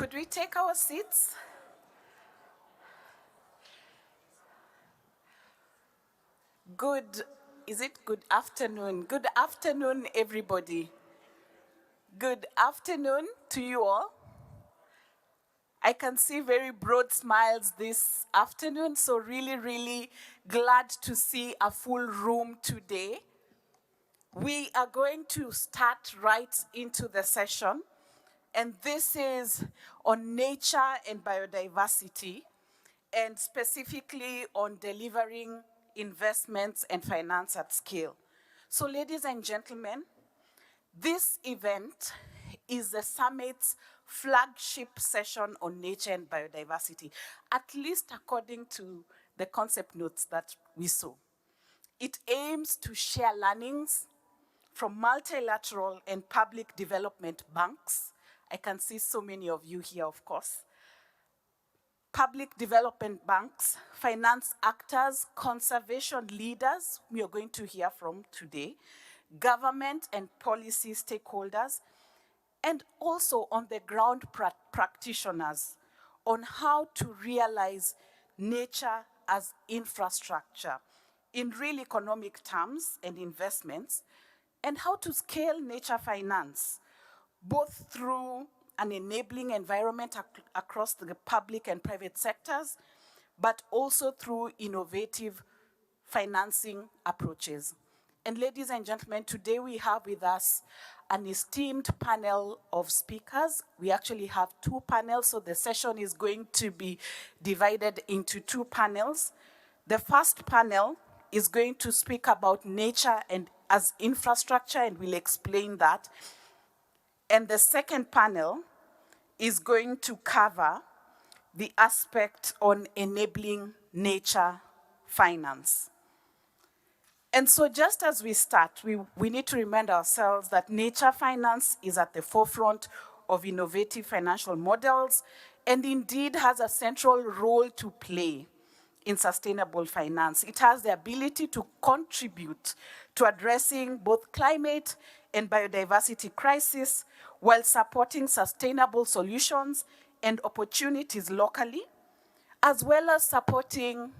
Could we take our seats? Is it good afternoon? Good afternoon, everybody. Good afternoon to you all. I can see very broad smiles this afternoon, so really glad to see a full room today. We are going to start right into the session, and this is on nature and biodiversity, and specifically on delivering investments and finance at scale. So ladies and gentlemen, this event is the summit's flagship session on nature and biodiversity, at least according to the concept notes that we saw. It aims to share learnings from multilateral and public development banks. I can see so many of you here, of course. Public development banks, finance actors, conservation leaders, we are going to hear from today, government and policy stakeholders, and also on the ground practitioners on how to realize nature as infrastructure in real economic terms and investments, and how to scale nature finance, both through an enabling environment across the public and private sectors, but also through innovative financing approaches. And ladies and gentlemen, today we have with us an esteemed panel of speakers. We actually have two panels, so the session is going to be divided into two panels. The first panel is going to speak about nature and as infrastructure, and we'll explain that. And the second panel is going to cover the aspect on enabling nature finance. And so just as we start, we need to remind ourselves that nature finance is at the forefront of innovative financial models and indeed has a central role to play in sustainable finance. It has the ability to contribute to addressing both climate and biodiversity crisis while supporting sustainable solutions and opportunities locally, as well as supporting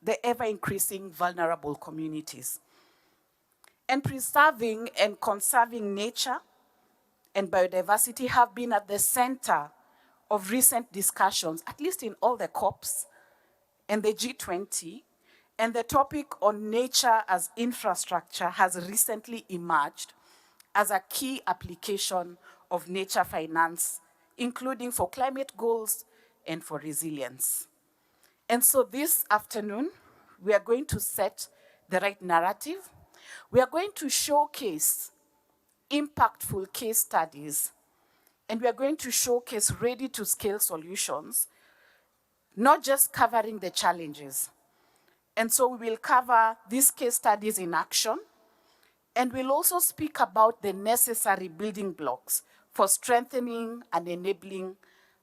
the ever-increasing vulnerable communities. And preserving and conserving nature and biodiversity have been at the center of recent discussions, at least in all the COPs and the G20, and the topic on nature as infrastructure has recently emerged as a key application of nature finance, including for climate goals and for resilience. And so this afternoon, we are going to set the right narrative. We are going to showcase impactful case studies, and we are going to showcase ready-to-scale solutions, not just covering the challenges. And so we will cover these case studies in action, and we'll also speak about the necessary building blocks for strengthening and enabling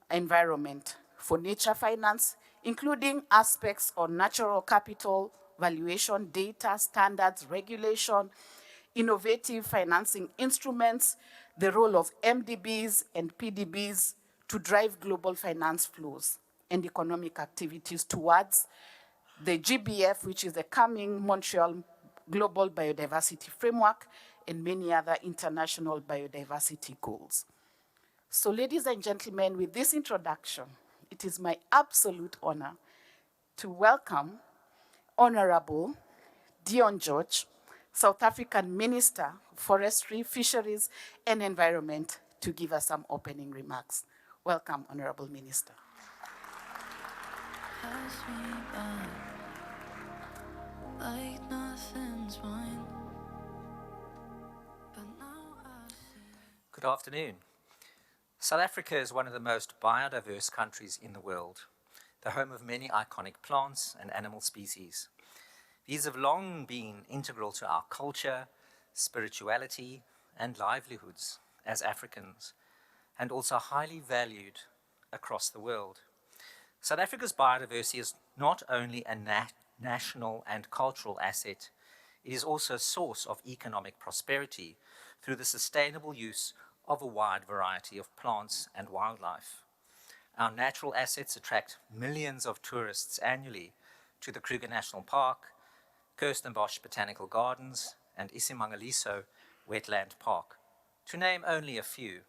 environment for nature finance, including aspects on natural capital, valuation, data, standards, regulation, innovative financing instruments, the role of MDBs and PDBs to drive global finance flows and economic activities towards the GBF, which is the coming Montreal Global Biodiversity Framework, and many other international biodiversity goals. So ladies and gentlemen, with this introduction, it is my absolute honor to welcome Honorable Dion George, South African Minister of Forestry, Fisheries, and Environment, to give us some opening remarks. Welcome, Honorable Minister. Like nothing's mine. Good afternoon. South Africa is one of the most biodiverse countries in the world, the home of many iconic plants and animal species. These have long been integral to our culture, spirituality, and livelihoods as Africans, and also highly valued across the world. South Africa's biodiversity is not only a national and cultural asset, it is also a source of economic prosperity through the sustainable use of a wide variety of plants and wildlife. Our natural assets attract millions of tourists annually to the Kruger National Park, Kirstenbosch Botanical Gardens, and Isimangaliso Wetland Park, to name only a few.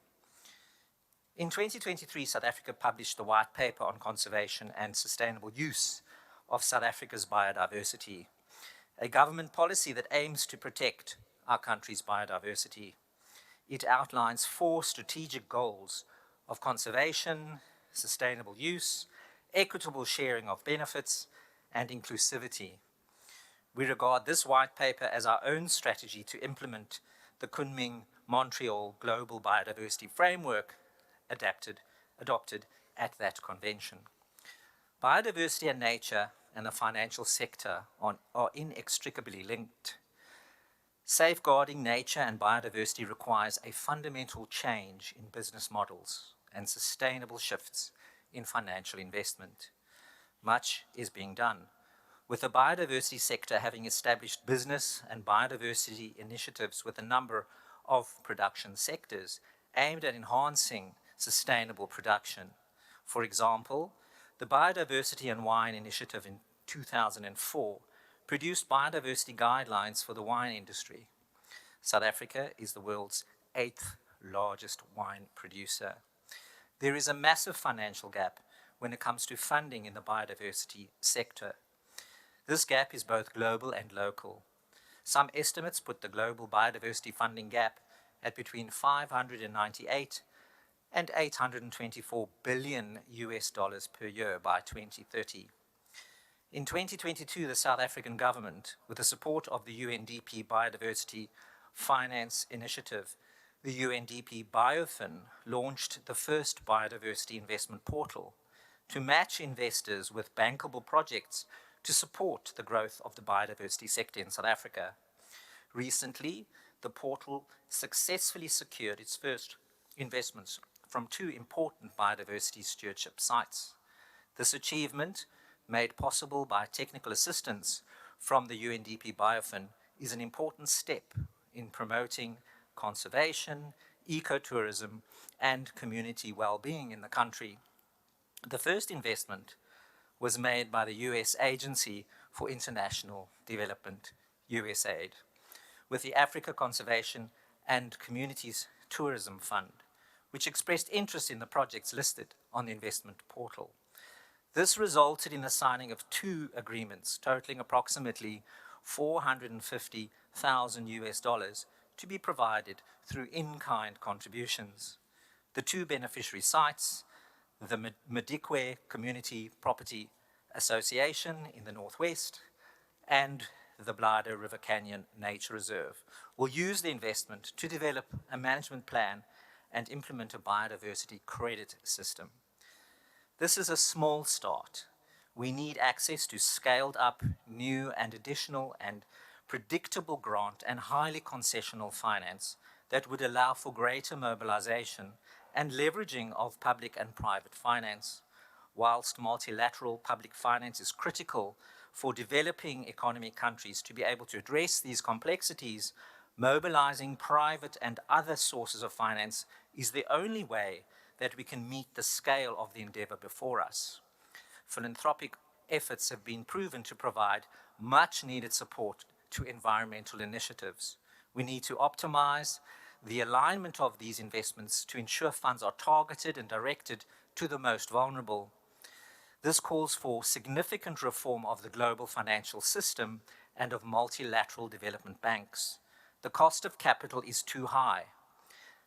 In 2023, South Africa published the White Paper on Conservation and Sustainable Use of South Africa's Biodiversity, a government policy that aims to protect our country's biodiversity. It outlines 4 strategic goals of conservation, sustainable use, equitable sharing of benefits, and inclusivity. We regard this white paper as our own strategy to implement the Kunming-Montreal Global Biodiversity Framework adopted at that convention. Biodiversity and nature and the financial sector are inextricably linked. Safeguarding nature and biodiversity requires a fundamental change in business models and sustainable shifts in financial investment. Much is being done, with the biodiversity sector having established business and biodiversity initiatives with a number of production sectors aimed at enhancing sustainable production. For example, the Biodiversity and Wine Initiative in 2004 produced biodiversity guidelines for the wine industry. South Africa is the world's 8th largest wine producer. There is a massive financial gap when it comes to funding in the biodiversity sector. This gap is both global and local. Some estimates put the global biodiversity funding gap at between 598 and 824 billion US dollars per year by 2030. In 2022, the South African government, with the support of the UNDP Biodiversity Finance Initiative, the UNDP BioFin, launched the first biodiversity investment portal to match investors with bankable projects to support the growth of the biodiversity sector in South Africa. Recently, the portal successfully secured its first investments from 2 important biodiversity stewardship sites. This achievement, made possible by technical assistance from the UNDP BioFin, is an important step in promoting conservation, ecotourism, and community well-being in the country. The first investment was made by the US Agency for International Development, USAID, with the Africa Conservation and Communities Tourism Fund, which expressed interest in the projects listed on the investment portal. This resulted in the signing of 2 agreements totaling approximately $450,000 US dollars to be provided through in-kind contributions. The 2 beneficiary sites, the Madikwe Community Property Association in the Northwest and the Blida River Canyon Nature Reserve, will use the investment to develop a management plan and implement a biodiversity credit system. This is a small start. We need access to scaled up, new and additional and predictable grant and highly concessional finance that would allow for greater mobilization and leveraging of public and private finance. Whilst multilateral public finance is critical for developing economy countries to be able to address these complexities, mobilizing private and other sources of finance is the only way that we can meet the scale of the endeavor before us. Philanthropic efforts have been proven to provide much needed support to environmental initiatives. We need to optimize the alignment of these investments to ensure funds are targeted and directed to the most vulnerable. This calls for significant reform of the global financial system and of multilateral development banks. The cost of capital is too high,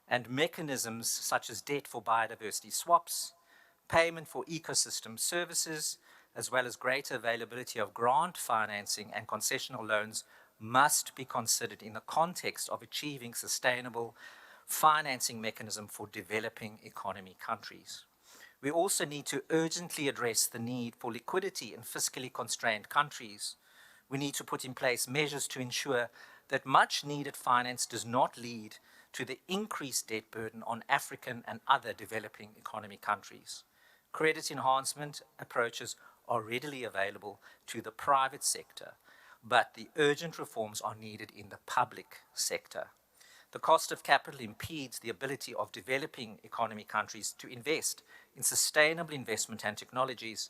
and mechanisms such as debt for biodiversity swaps, payment for ecosystem services, as well as greater availability of grant financing and concessional loans must be considered in the context of achieving sustainable financing mechanism for developing economy countries. We also need to urgently address the need for liquidity in fiscally constrained countries. We need to put in place measures to ensure that much needed finance does not lead to the increased debt burden on African and other developing economy countries. Credit enhancement approaches are readily available to the private sector, but the urgent reforms are needed in the public sector. The cost of capital impedes the ability of developing economy countries to invest in sustainable investment and technologies.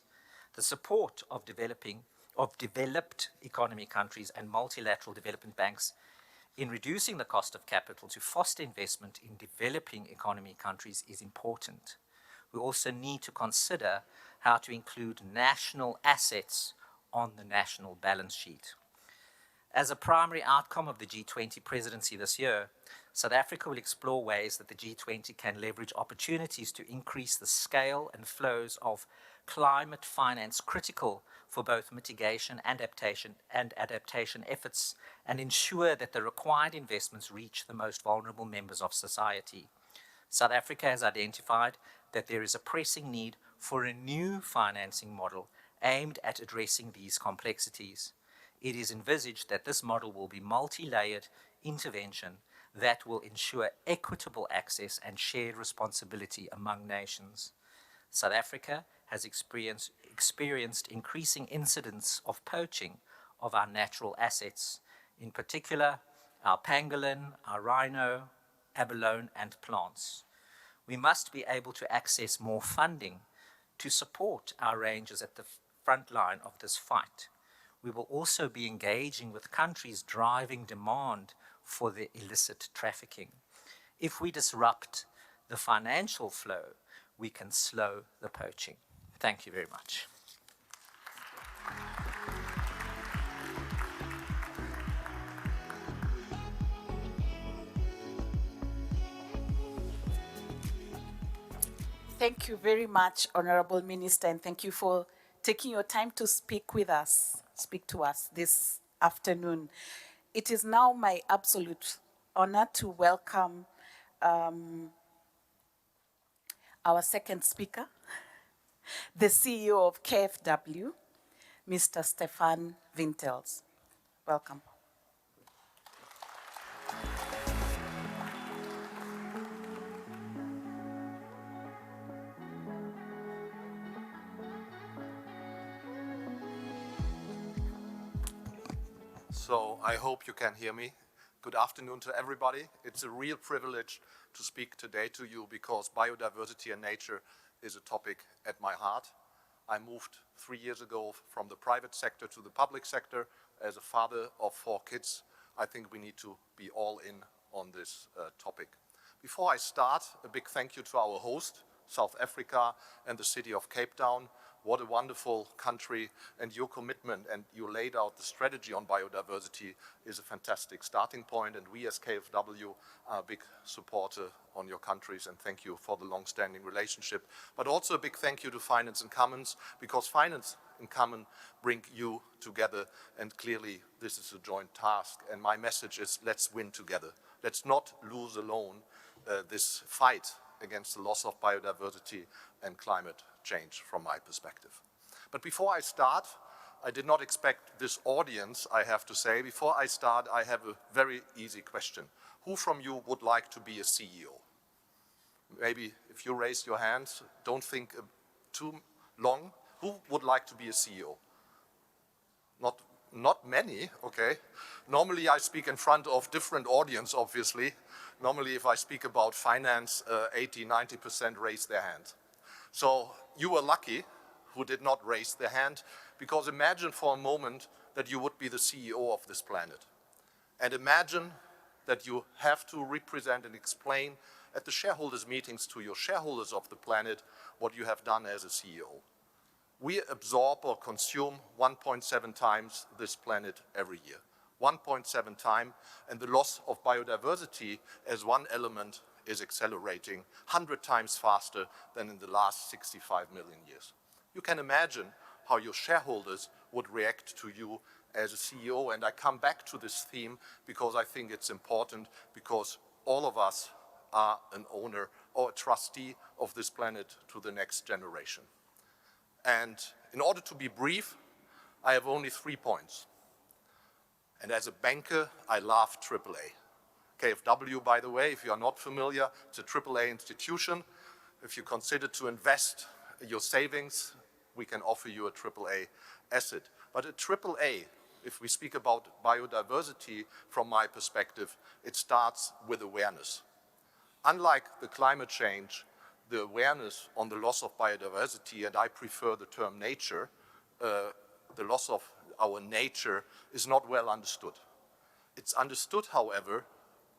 The support of developed economy countries and multilateral development banks in reducing the cost of capital to foster investment in developing economy countries is important. We also need to consider how to include national assets on the national balance sheet. As a primary outcome of the G20 presidency this year, South Africa will explore ways that the G20 can leverage opportunities to increase the scale and flows of climate finance critical for both mitigation and adaptation efforts, and ensure that the required investments reach the most vulnerable members of society. South Africa has identified that there is a pressing need for a new financing model aimed at addressing these complexities. It is envisaged that this model will be multi-layered intervention that will ensure equitable access and shared responsibility among nations. South Africa has experienced increasing incidents of poaching of our natural assets, in particular our pangolin, our rhino, abalone, and plants. We must be able to access more funding to support our rangers at the front line of this fight. We will also be engaging with countries driving demand for the illicit trafficking. If we disrupt the financial flow, we can slow the poaching. Thank you very much. Thank you very much, Honorable Minister, and thank you for taking your time to speak to us this afternoon. It is now my absolute honor to welcome our second speaker, the CEO of KfW, Mr. Stefan Wintels. Welcome. So I hope you can hear me. Good afternoon to everybody. It's a real privilege to speak today to you because biodiversity and nature is a topic at my heart. I moved 3 years ago from the private sector to the public sector. As a father of 4 kids, I think we need to be all in on this topic. Before I start, a big thank you to our host, South Africa and the city of Cape Town. What a wonderful country, and your commitment, and you laid out the strategy on biodiversity is a fantastic starting point, and we as KfW are a big supporter on your countries, and thank you for the long-standing relationship. But also a big thank you to Finance in Commons, because Finance in Common bring you together, and clearly this is a joint task, and my message is let's win together. Let's not lose alone this fight against the loss of biodiversity and climate change from my perspective. But before I start, I did not expect this audience, I have to say. Before I start, I have a very easy question. Who from you would like to be a CEO? Maybe if you raise your hands, don't think too long. Who would like to be a CEO? Not many, okay. Normally I speak in front of different audience, obviously. Normally if I speak about finance, 80–90% raise their hand. So you were lucky who did not raise their hand, because imagine for a moment that you would be the CEO of this planet. And imagine that you have to represent and explain at the shareholders meetings to your shareholders of the planet what you have done as a CEO. We absorb or consume 1.7 times this planet every year. 1.7 times, and the loss of biodiversity as one element is accelerating 100 times faster than in the last 65 million years. You can imagine how your shareholders would react to you as a CEO, and I come back to this theme because I think it's important, because all of us are an owner or a trustee of this planet to the next generation. And in order to be brief, I have only 3 points. And as a banker, I love AAA. KfW, by the way, if you are not familiar, it's a AAA institution. If you consider to invest your savings, we can offer you a AAA asset. But a AAA if we speak about biodiversity from my perspective, it starts with awareness. Unlike the climate change, the awareness on the loss of biodiversity, and I prefer the term nature, the loss of our nature is not well understood. It's understood, however,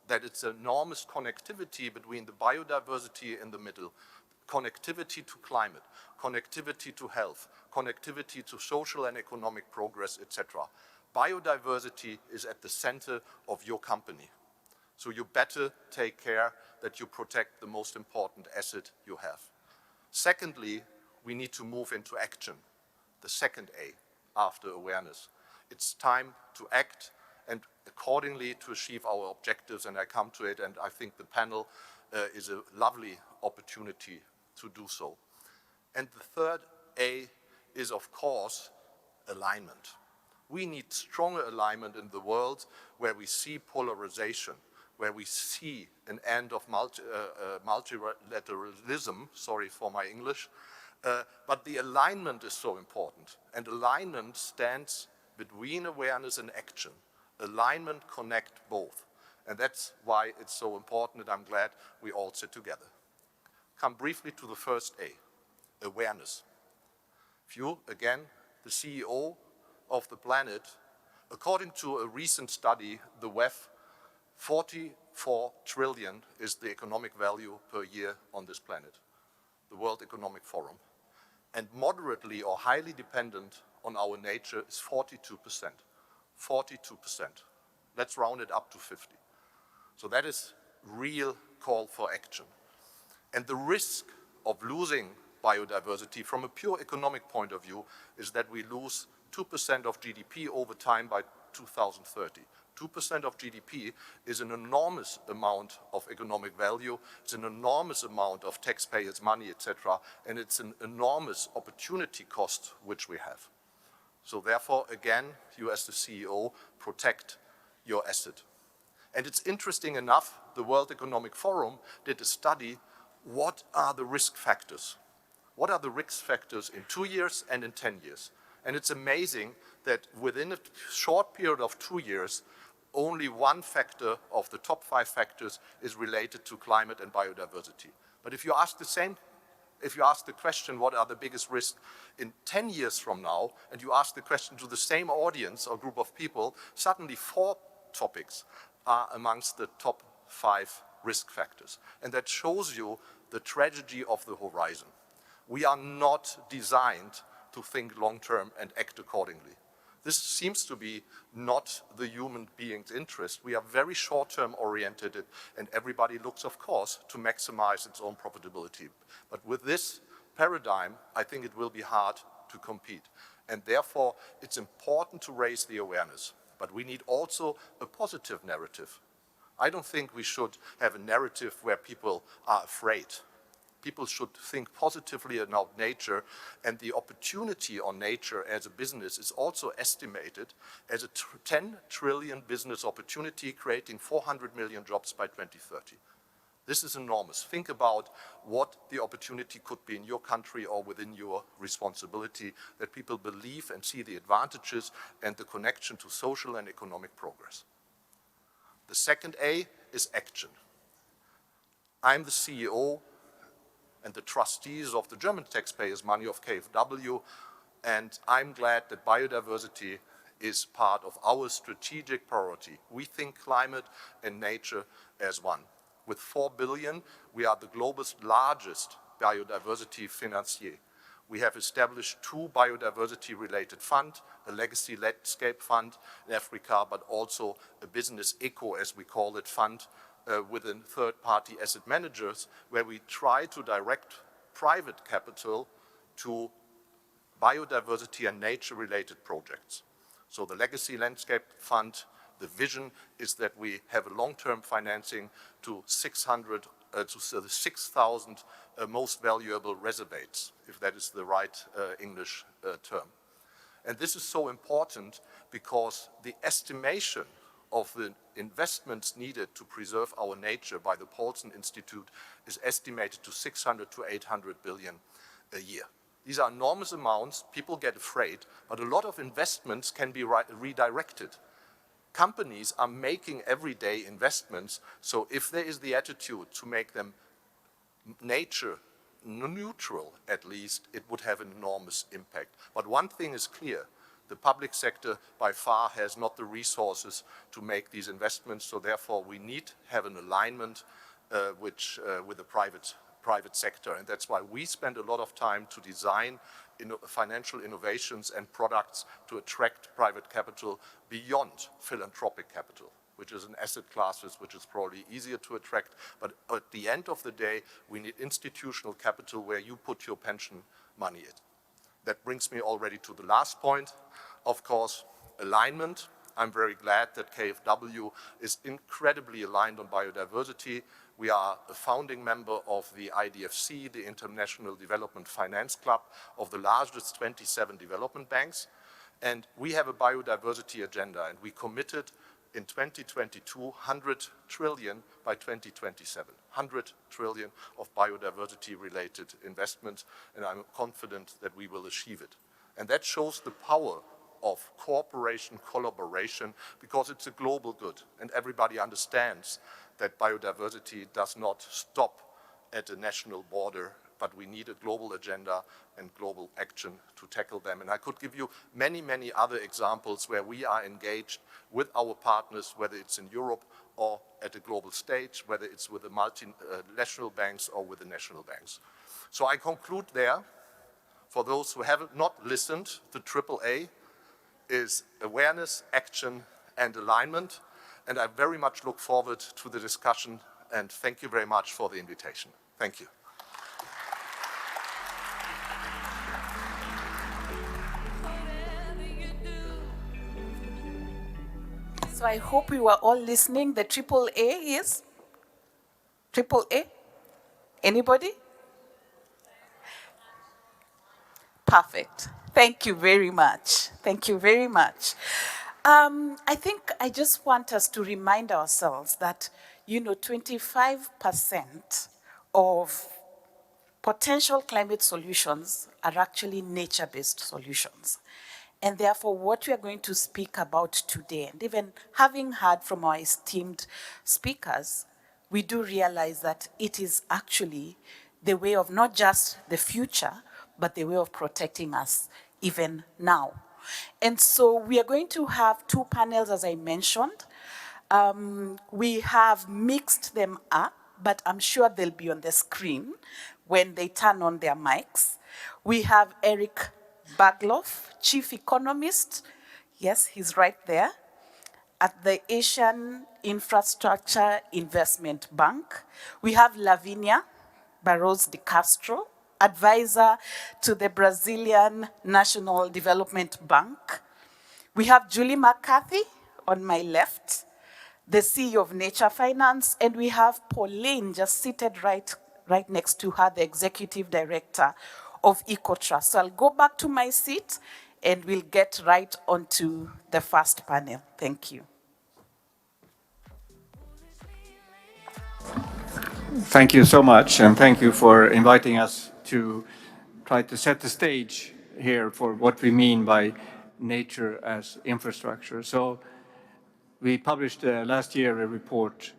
that it's an enormous connectivity between the biodiversity in the middle, connectivity to climate, connectivity to health, connectivity to social and economic progress, etc. Biodiversity is at the center of your company. So you better take care that you protect the most important asset you have. Secondly, we need to move into action, the second A after awareness. It's time to act and accordingly to achieve our objectives, and I come to it, and I think the panel is a lovely opportunity to do so. And the third A is, of course, alignment. We need stronger alignment in the world where we see polarization, where we see an end of multilateralism, sorry for my English, but the alignment is so important. And alignment stands between awareness and action. Alignment connects both. And that's why it's so important, and I'm glad we all sit together. Come briefly to the first A, awareness. If you, again, the CEO of the planet, according to a recent study, the WEF, 44 trillion is the economic value per year on this planet, the World Economic Forum. And moderately or highly dependent on our nature is 42%. 42%. Let's round it up to 50. So that is real call for action. And the risk of losing biodiversity from a pure economic point of view is that we lose 2% of GDP over time by 2030. 2% of GDP is an enormous amount of economic value, it's an enormous amount of taxpayers' money, etc., and it's an enormous opportunity cost which we have. So therefore, again, you as the CEO, protect your asset. And it's interesting enough, the World Economic Forum did a study, what are the risk factors? What are the risk factors in 2 years and in 10 years? And it's amazing that within a short period of 2 years, only one factor of the top 5 factors is related to climate and biodiversity. But if you ask the question, what are the biggest risks in 10 years from now, and you ask the question to the same audience or group of people, suddenly 4 topics are amongst the top 5 risk factors. And that shows you the tragedy of the horizon. We are not designed to think long-term and act accordingly. This seems to be not the human being's interest. We are very short-term oriented, and everybody looks, of course, to maximize its own profitability. But with this paradigm, I think it will be hard to compete. And therefore, it's important to raise the awareness. But we need also a positive narrative. I don't think we should have a narrative where people are afraid. People should think positively about nature, and the opportunity on nature as a business is also estimated as a 10 trillion business opportunity, creating 400 million jobs by 2030. This is enormous. Think about what the opportunity could be in your country or within your responsibility, that people believe and see the advantages and the connection to social and economic progress. The second A is action. I'm the CEO and the trustees of the German taxpayers' money of KfW, and I'm glad that biodiversity is part of our strategic priority. We think climate and nature as one. With 4 billion, we are the global's largest biodiversity financier. We have established 2 biodiversity-related funds, a legacy landscape fund in Africa, but also a business eco, as we call it, fund within third-party asset managers, where we try to direct private capital to biodiversity and nature-related projects. So the Legacy Landscape Fund, the vision is that we have a long-term financing to the 6,000 most valuable reservates, if that is the right English term. And this is so important because the estimation of the investments needed to preserve our nature by the Paulson Institute is estimated to 600 to 800 billion a year. These are enormous amounts, people get afraid, but a lot of investments can be redirected. Companies are making everyday investments, so if there is the attitude to make them nature neutral, at least, it would have an enormous impact. But one thing is clear, the public sector by far has not the resources to make these investments, so therefore we need to have an alignment with the private sector, and that's why we spend a lot of time to design financial innovations and products to attract private capital beyond philanthropic capital, which is an asset class which is probably easier to attract. But at the end of the day, we need institutional capital where you put your pension money in. That brings me already to the last point, of course, alignment. I'm very glad that KfW is incredibly aligned on biodiversity. We are a founding member of the IDFC, the International Development Finance Club, of the largest 27 development banks. And we have a biodiversity agenda, and we committed in 2022, 100 trillion by 2027. 100 trillion of biodiversity-related investments, and I'm confident that we will achieve it. And that shows the power of cooperation, collaboration, because it's a global good, and everybody understands that biodiversity does not stop at a national border, but we need a global agenda and global action to tackle them. And I could give you many, many other examples where we are engaged with our partners, whether it's in Europe or at a global stage, whether it's with the multinational banks or with the national banks. So I conclude there. For those who have not listened, the AAA is awareness, action, and alignment. And I very much look forward to the discussion, and thank you very much for the invitation. Thank you. So I hope you were all listening. The AAA is? AAA? Anybody? Perfect. Thank you very much. Thank you very much. I think I just want us to remind ourselves that, 25% of potential climate solutions are actually nature-based solutions. And therefore, what we are going to speak about today, and even having heard from our esteemed speakers, we do realize that it is actually the way of not just the future, but the way of protecting us even now. And so we are going to have two panels, as I mentioned. We have mixed them up, but I'm sure they'll be on the screen when they turn on their mics. We have Eric Bagloff, Chief Economist. Yes, he's right there, at the Asian Infrastructure Investment Bank. We have Lavinia Barros de Castro, advisor to the Brazilian National Development Bank. We have Julie McCarthy on my left, the CEO of Nature Finance, and we have Pauline just seated right next to her, the executive director of EcoTrust. So I'll go back to my seat and we'll get right onto the first panel. Thank you. Thank you so much, and thank you for inviting us to try to set the stage here for what we mean by nature as infrastructure. So we published last year a report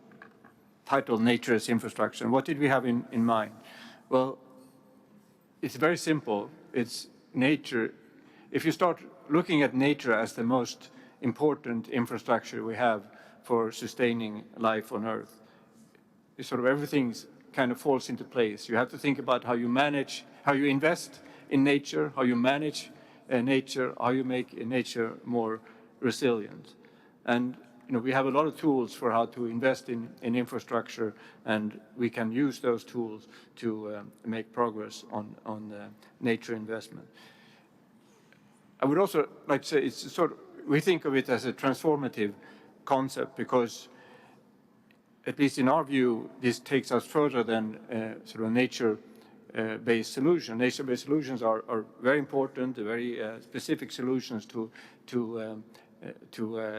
titled Nature as Infrastructure. And what did we have in mind? Well, it's very simple. It's nature. If you start looking at nature as the most important infrastructure we have for sustaining life on Earth, sort of everything kind of falls into place. You have to think about how you manage, how you invest in nature, how you manage nature, how you make nature more resilient. And we have a lot of tools for how to invest in infrastructure, and we can use those tools to make progress on nature investment. I would also like to say it's we think of it as a transformative concept because, at least in our view, this takes us further than sort of nature-based solution. Nature-based solutions are very important, very specific solutions to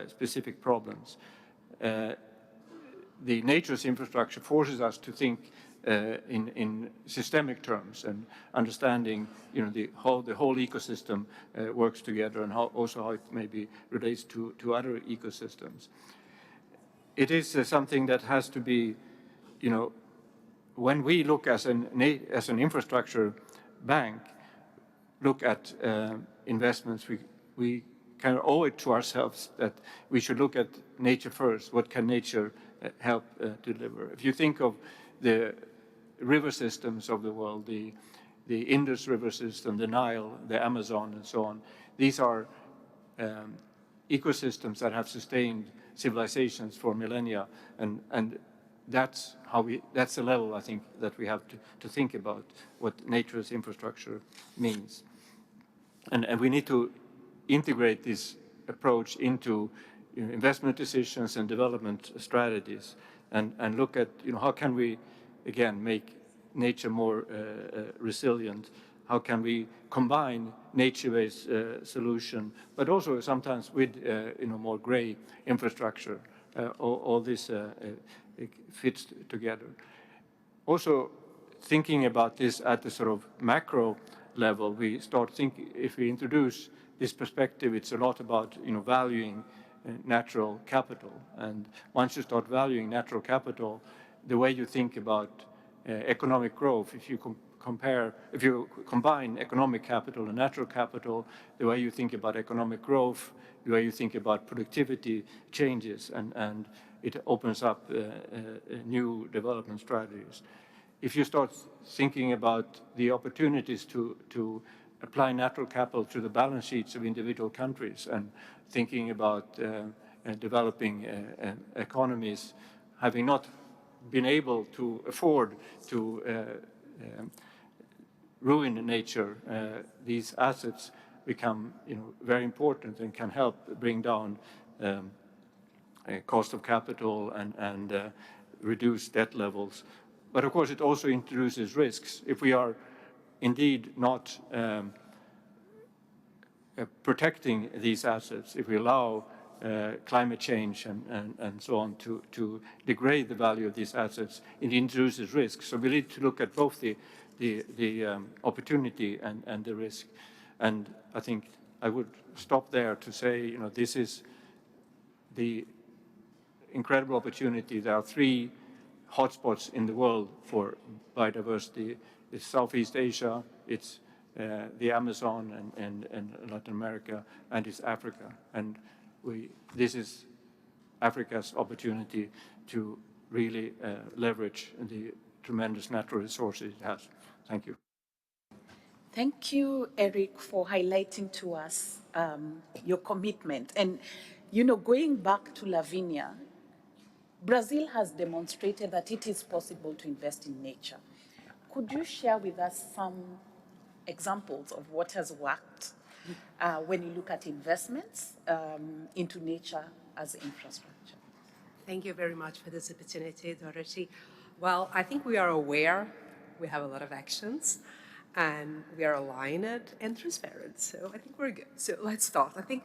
specific problems. the nature's infrastructure forces us to think in systemic terms and understanding, how the whole ecosystem works together and also how it maybe relates to other ecosystems. It is something that has to be, when we look as an infrastructure bank, look at investments, we kind of owe it to ourselves that we should look at nature first. What can nature help deliver? If you think of the river systems of the world, the Indus River system, the Nile, the Amazon, and so on, these are ecosystems that have sustained civilizations for millennia, and that's the level, I think, that we have to think about what nature's infrastructure means. And we need to integrate this approach into investment decisions and development strategies, and look at how can we again make nature more resilient. How can we combine nature-based solution, but also sometimes with more gray infrastructure? All this fits together. Also, thinking about this at the sort of macro level, we start thinking, if we introduce this perspective, it's a lot about valuing natural capital. And once you start valuing natural capital, the way you think about economic growth, if you combine economic capital and natural capital, the way you think about economic growth, the way you think about productivity changes, and it opens up new development strategies. If you start thinking about the opportunities to apply natural capital to the balance sheets of individual countries, and thinking about developing economies, having not been able to afford to ruin nature, these assets become very important and can help bring down cost of capital and reduce debt levels. But of course, it also introduces risks. If we are indeed not protecting these assets, if we allow climate change and so on to degrade the value of these assets, it introduces risks. So we need to look at both the opportunity and the risk. And I think I would stop there to say, this is the incredible opportunity. There are 3 hotspots in the world for biodiversity. It's Southeast Asia, it's the Amazon and Latin America, and it's Africa. And this is Africa's opportunity to really leverage the tremendous natural resources it has. Thank you. Thank you, Eric, for highlighting to us your commitment. And, going back to Lavinia, Brazil has demonstrated that it is possible to invest in nature. Could you share with us some examples of what has worked when you look at investments into nature as infrastructure? Thank you very much for this opportunity, Dorothy. Well, I think we are aware we have a lot of actions, and we are aligned and transparent. So I think we're good. So let's start. I think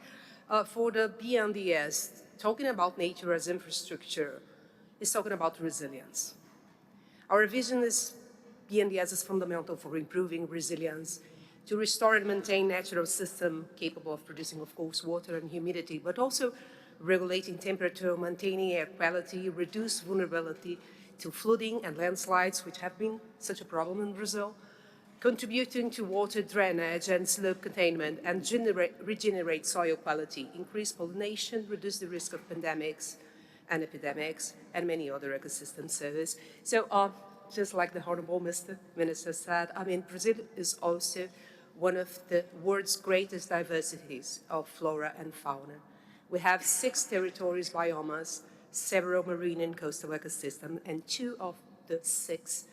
for the BNDES, talking about nature as infrastructure is talking about resilience. Our vision is BNDES is fundamental for improving resilience, to restore and maintain natural system capable of producing, of course, water and humidity, but also regulating temperature, maintaining air quality, reduce vulnerability to flooding and landslides, which have been such a problem in Brazil, contributing to water drainage and slope containment, and regenerate soil quality, increase pollination, reduce the risk of pandemics and epidemics, and many other ecosystem services. So just like the Honorable Mr. Minister said, Brazil is also one of the world's greatest diversities of flora and fauna. We have 6 territories, biomas, several marine and coastal ecosystems, and 2 of the 6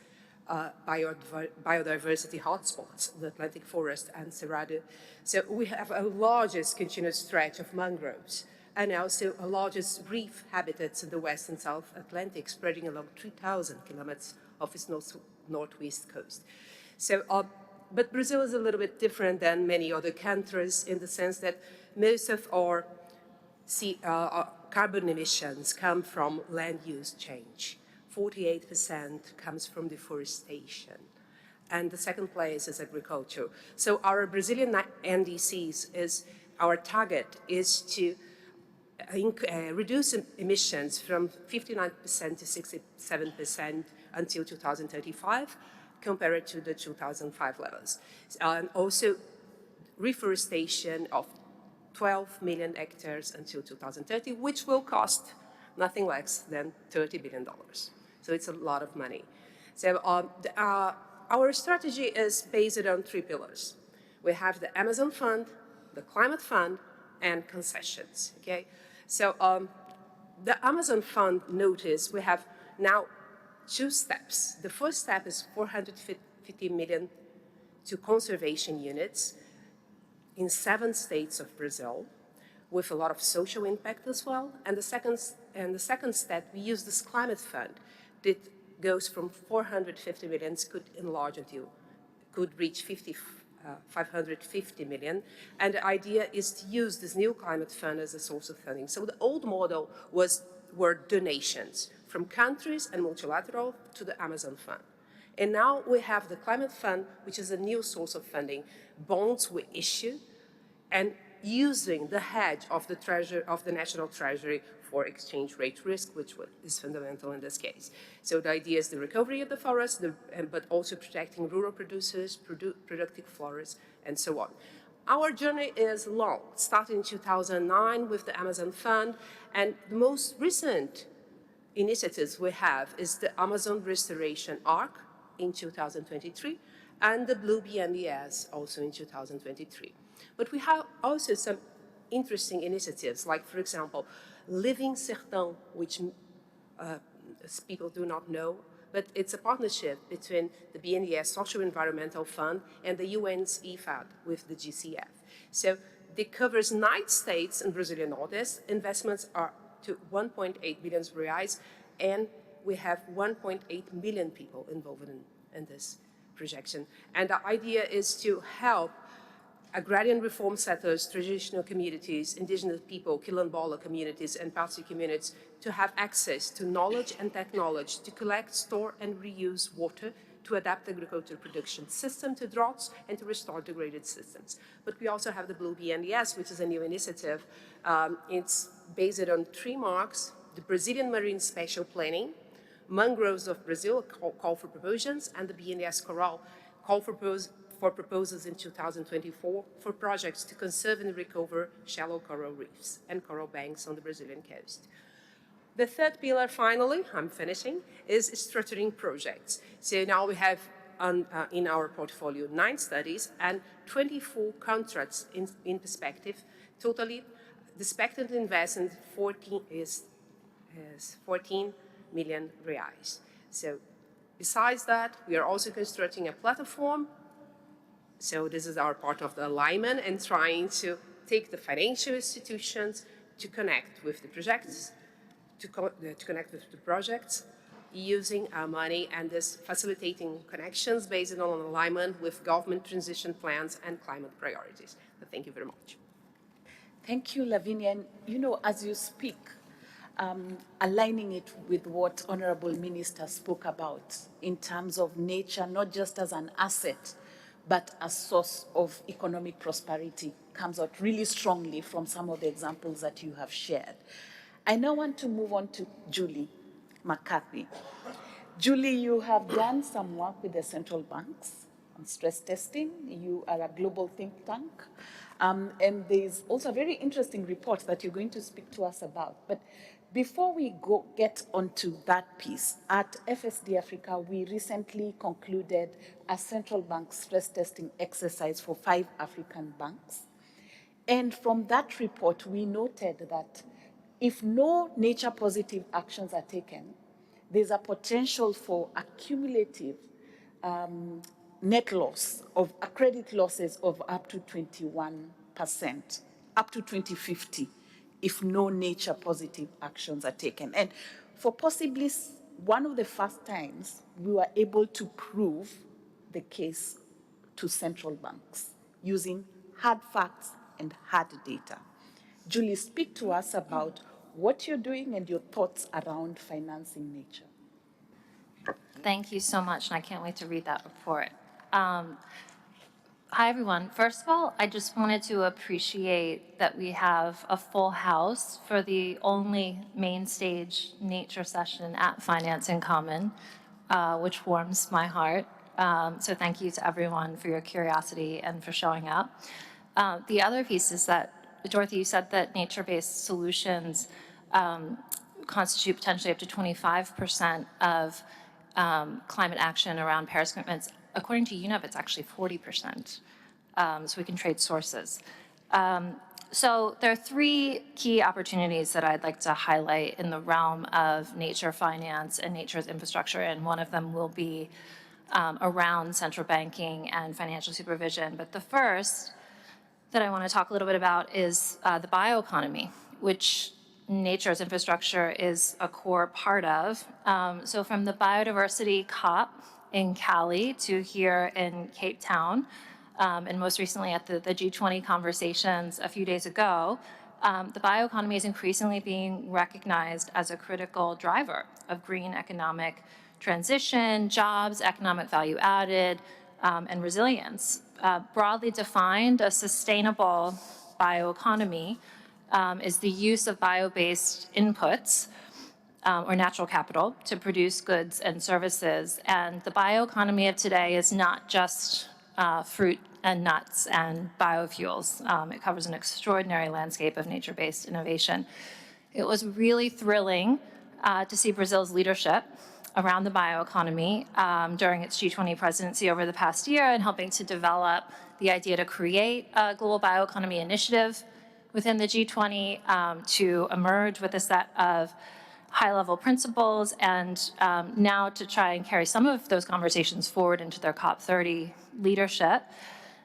biodiversity hotspots, the Atlantic forest and Cerrado. So we have a largest continuous stretch of mangroves, and also a largest reef habitats in the West and South Atlantic, spreading along 3,000 kilometers of its northwest coast. So, but Brazil is a little bit different than many other countries in the sense that most of our carbon emissions come from land use change. 48% comes from deforestation. And the second place is agriculture. So our Brazilian NDCs our target is to reduce emissions from 59% to 67% until 2035, compared to the 2005 levels. And also reforestation of 12 million hectares until 2030, which will cost nothing less than $30 billion. So it's a lot of money. So our strategy is based on 3 pillars. We have the Amazon Fund, the Climate Fund, and concessions, okay? So the Amazon Fund notice, we have now 2 steps. The first step is 450 million to conservation units in 7 states of Brazil, with a lot of social impact as well. And the second step, we use this climate fund that goes from 450 million, could reach 550 million. And the idea is to use this new climate fund as a source of funding. So the old model were donations from countries and multilateral to the Amazon Fund. And now we have the Climate Fund, which is a new source of funding. Bonds we issue, and using the hedge of the National Treasury for exchange rate risk, which is fundamental in this case. So the idea is the recovery of the forest, but also protecting rural producers, productive forests, and so on. Our journey is long, starting in 2009 with the Amazon Fund, and the most recent initiatives we have is the Amazon Restoration Arc in 2023, and the Blue BNDES also in 2023. But we have also some interesting initiatives, like, for example, Living Sertão, which people do not know, but it's a partnership between the BNDES Social Environmental Fund and the UN's EFAD with the GCF. So it covers 9 states in Brazilian Northeast. Investments are to 1.8 billion reais, and we have 1.8 million people involved in this projection. And the idea is to help agrarian reform settlers, traditional communities, indigenous people, quilombola communities, and Parsi communities to have access to knowledge and technology to collect, store, and reuse water to adapt the agricultural production system to droughts and to restore degraded systems. But we also have the Blue BNDES, which is a new initiative. It's based on 3 marks: the Brazilian Marine Spatial Planning, Mangroves of Brazil, call for proposals, and the BNDES Coral, call for proposals in 2024 for projects to conserve and recover shallow coral reefs and coral banks on the Brazilian coast. The third pillar, finally, I'm finishing, is structuring projects. So now we have in our portfolio 9 studies and 24 contracts in perspective. Totally, the expected investment is 14 million reais. So besides that, we are also constructing a platform. So this is our part of the alignment and trying to take the financial institutions to connect with the projects, to connect with the projects, using our money and this facilitating connections based on alignment with government transition plans and climate priorities. So thank you very much. Thank you, Lavinia. And you know, as you speak, aligning it with what Honorable Minister spoke about in terms of nature, not just as an asset, but a source of economic prosperity, comes out really strongly from some of the examples that you have shared. I now want to move on to Julie McCarthy. Julie, you have done some work with the central banks on stress testing. You are a global think tank. And there's also a very interesting report that you're going to speak to us about. But before we get onto that piece, at FSD Africa, we recently concluded a central bank stress testing exercise for 5 African banks. And from that report, we noted that if no nature-positive actions are taken, there's a potential for accumulative net loss of credit losses of up to 21%, up to 2050, if no nature-positive actions are taken. And for possibly one of the first times, we were able to prove the case to central banks using hard facts and hard data. Julie, speak to us about what you're doing and your thoughts around financing nature. Thank you so much, and I can't wait to read that report. Hi, everyone. First of all, I just wanted to appreciate that we have a full house for the only main stage nature session at Finance in Common, which warms my heart. So thank you to everyone for your curiosity and for showing up. The other piece is that, Dorothy, you said that nature-based solutions constitute potentially up to 25% of climate action around Paris commitments. According to UNEP, it's actually 40%. So we can trade sources. So there are three key opportunities that I'd like to highlight in the realm of nature finance and nature's infrastructure, and one of them will be around central banking and financial supervision. But the first that I want to talk a little bit about is the bioeconomy, which nature's infrastructure is a core part of. So from the Biodiversity COP in Cali to here in Cape Town, and most recently at the G20 conversations a few days ago, the bioeconomy is increasingly being recognized as a critical driver of green economic transition, jobs, economic value added, and resilience. Broadly defined, a sustainable bioeconomy is the use of bio-based inputs or natural capital to produce goods and services. And the bioeconomy of today is not just fruit and nuts and biofuels. It covers an extraordinary landscape of nature-based innovation. It was really thrilling to see Brazil's leadership around the bioeconomy during its G20 presidency over the past year, and helping to develop the idea to create a global bioeconomy initiative within the G20 to emerge with a set of high-level principles, and now to try and carry some of those conversations forward into their COP30 leadership.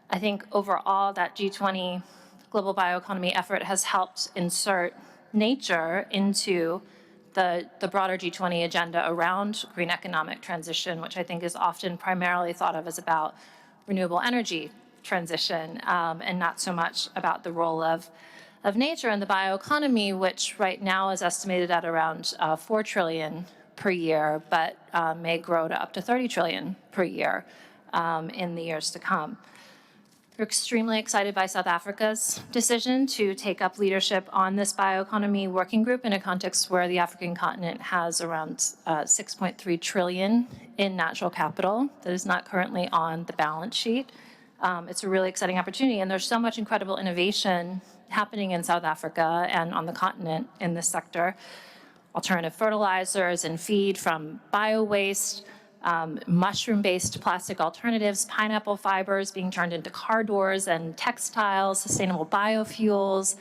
I think overall that G20 global bioeconomy effort has helped insert nature into the broader G20 agenda around green economic transition, which I think is often primarily thought of as about renewable energy transition, and not so much about the role of nature in the bioeconomy, which right now is estimated at around 4 trillion per year, but may grow to up to 30 trillion per year in the years to come. We're extremely excited by South Africa's decision to take up leadership on this bioeconomy working group in a context where the African continent has around 6.3 trillion in natural capital that is not currently on the balance sheet. It's a really exciting opportunity, and there's so much incredible innovation happening in South Africa and on the continent in this sector. Alternative fertilizers and feed from bio-waste, mushroom-based plastic alternatives, pineapple fibers being turned into car doors and textiles, sustainable biofuels,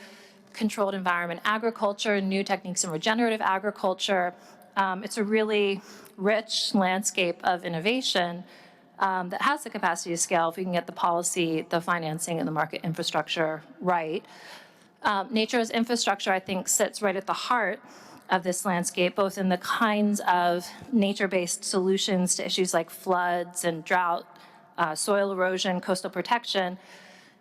controlled environment agriculture, new techniques in regenerative agriculture. It's a really rich landscape of innovation that has the capacity to scale if we can get the policy, the financing, and the market infrastructure right. Nature's infrastructure, I think, sits right at the heart of this landscape, both in the kinds of nature-based solutions to issues like floods and drought, soil erosion, coastal protection,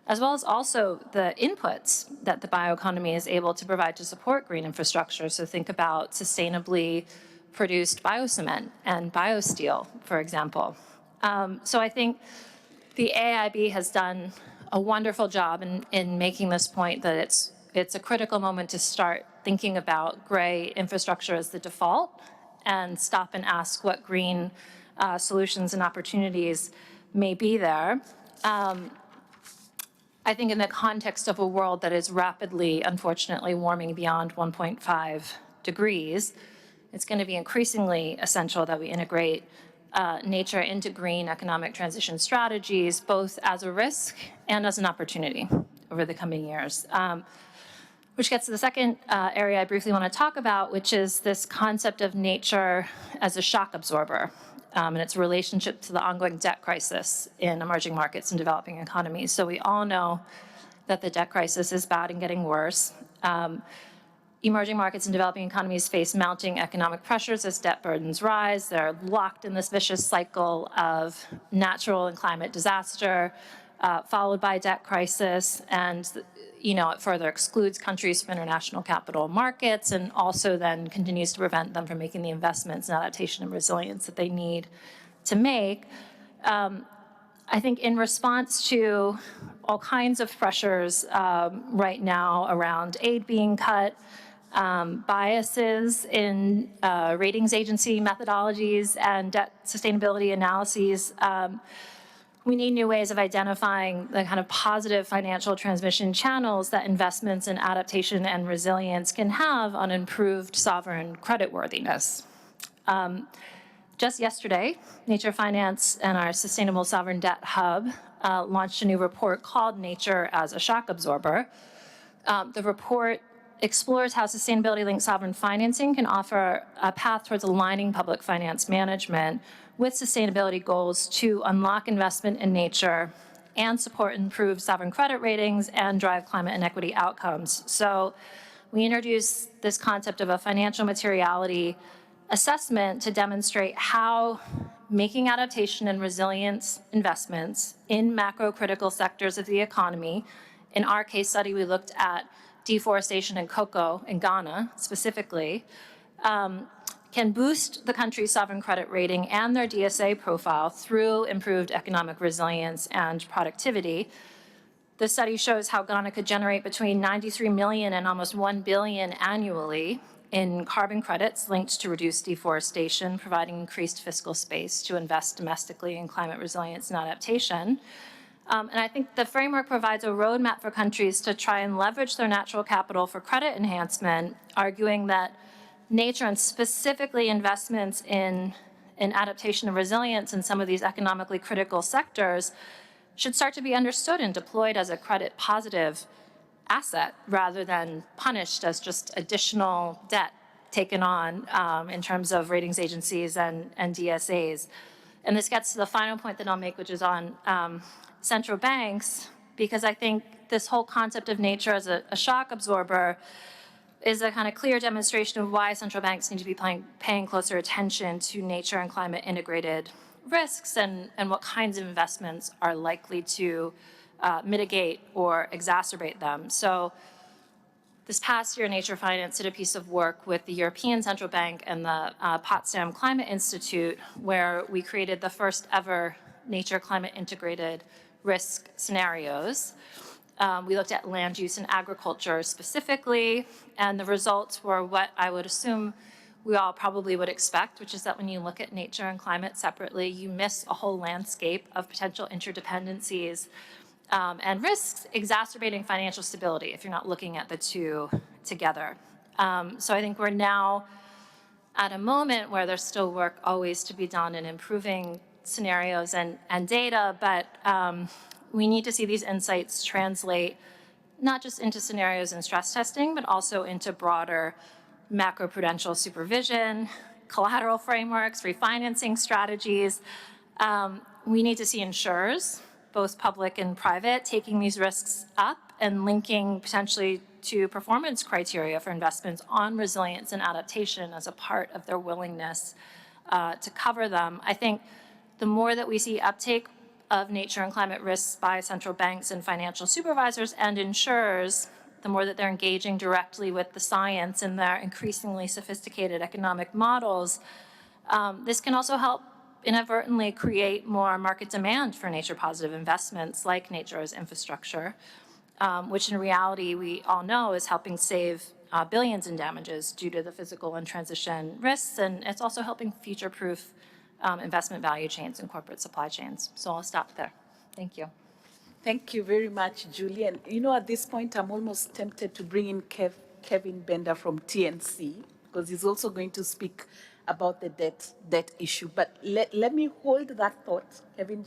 as well as also the inputs that the bioeconomy is able to provide to support green infrastructure. So think about sustainably produced biocement and biosteel, for example. So I think the AIB has done a wonderful job in making this point that it's a critical moment to start thinking about gray infrastructure as the default and stop and ask what green solutions and opportunities may be there. I think in the context of a world that is rapidly, unfortunately, warming beyond 1.5 degrees, it's going to be increasingly essential that we integrate nature into green economic transition strategies, both as a risk and as an opportunity over the coming years. Which gets to the second area I briefly want to talk about, which is this concept of nature as a shock absorber and its relationship to the ongoing debt crisis in emerging markets and developing economies. So we all know that the debt crisis is bad and getting worse. Emerging markets and developing economies face mounting economic pressures as debt burdens rise. They're locked in this vicious cycle of natural and climate disaster, followed by debt crisis. And it further excludes countries from international capital markets and also then continues to prevent them from making the investments in adaptation and resilience that they need to make. I think in response to all kinds of pressures right now around aid being cut, biases in ratings agency methodologies and debt sustainability analyses, we need new ways of identifying the kind of positive financial transmission channels that investments in adaptation and resilience can have on improved sovereign creditworthiness. Just yesterday, Nature Finance and our Sustainable Sovereign Debt Hub launched a new report called Nature as a Shock Absorber. The report explores how sustainability-linked sovereign financing can offer a path towards aligning public finance management with sustainability goals to unlock investment in nature and support improved sovereign credit ratings and drive climate and equity outcomes. So we introduced this concept of a financial materiality assessment to demonstrate how making adaptation and resilience investments in macro-critical sectors of the economy, in our case study, we looked at deforestation and cocoa in Ghana specifically, can boost the country's sovereign credit rating and their DSA profile through improved economic resilience and productivity. The study shows how Ghana could generate between 93 million and almost 1 billion annually in carbon credits linked to reduced deforestation, providing increased fiscal space to invest domestically in climate resilience and adaptation. And I think the framework provides a roadmap for countries to try and leverage their natural capital for credit enhancement, arguing that nature and specifically investments in adaptation and resilience in some of these economically critical sectors should start to be understood and deployed as a credit positive asset rather than punished as just additional debt taken on in terms of ratings agencies and DSAs. And this gets to the final point that I'll make, which is on central banks, because I think this whole concept of nature as a shock absorber is a kind of clear demonstration of why central banks need to be paying closer attention to nature and climate integrated risks and what kinds of investments are likely to mitigate or exacerbate them. So this past year, Nature Finance did a piece of work with the European Central Bank and the Potsdam Climate Institute, where we created the first ever nature climate integrated risk scenarios. We looked at land use and agriculture specifically, and the results were what I would assume we all probably would expect, which is that when you look at nature and climate separately, you miss a whole landscape of potential interdependencies and risks exacerbating financial stability if you're not looking at the two together. So I think we're now at a moment where there's still work always to be done in improving scenarios and data, but we need to see these insights translate not just into scenarios and stress testing, but also into broader macroprudential supervision, collateral frameworks, refinancing strategies. We need to see insurers, both public and private, taking these risks up and linking potentially to performance criteria for investments on resilience and adaptation as a part of their willingness to cover them. I think the more that we see uptake of nature and climate risks by central banks and financial supervisors and insurers, the more that they're engaging directly with the science and their increasingly sophisticated economic models, this can also help inadvertently create more market demand for nature-positive investments like nature as infrastructure, which in reality we all know is helping save billions in damages due to the physical and transition risks, and it's also helping future-proof investment value chains and corporate supply chains. So I'll stop there. Thank you. Thank you very much, Julie. And at this point, I'm almost tempted to bring in Kevin Bender from TNC, because he's also going to speak about the debt issue. But let me hold that thought. Kevin,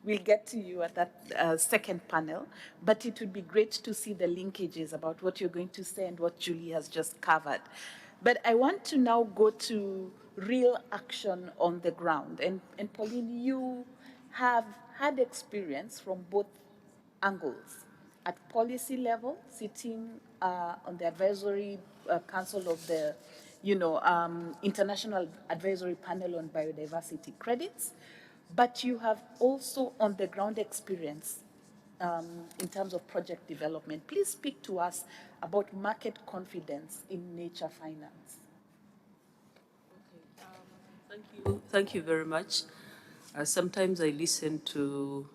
we'll get to you at that second panel. But it would be great to see the linkages about what you're going to say and what Julie has just covered. But I want to now go to real action on the ground. And Pauline, you have had experience from both angles. At policy level, sitting on the advisory council of the International Advisory Panel on Biodiversity Credits, but you have also on the ground experience in terms of project development. Please speak to us about market confidence in nature finance. Thank you very much. Sometimes I listen to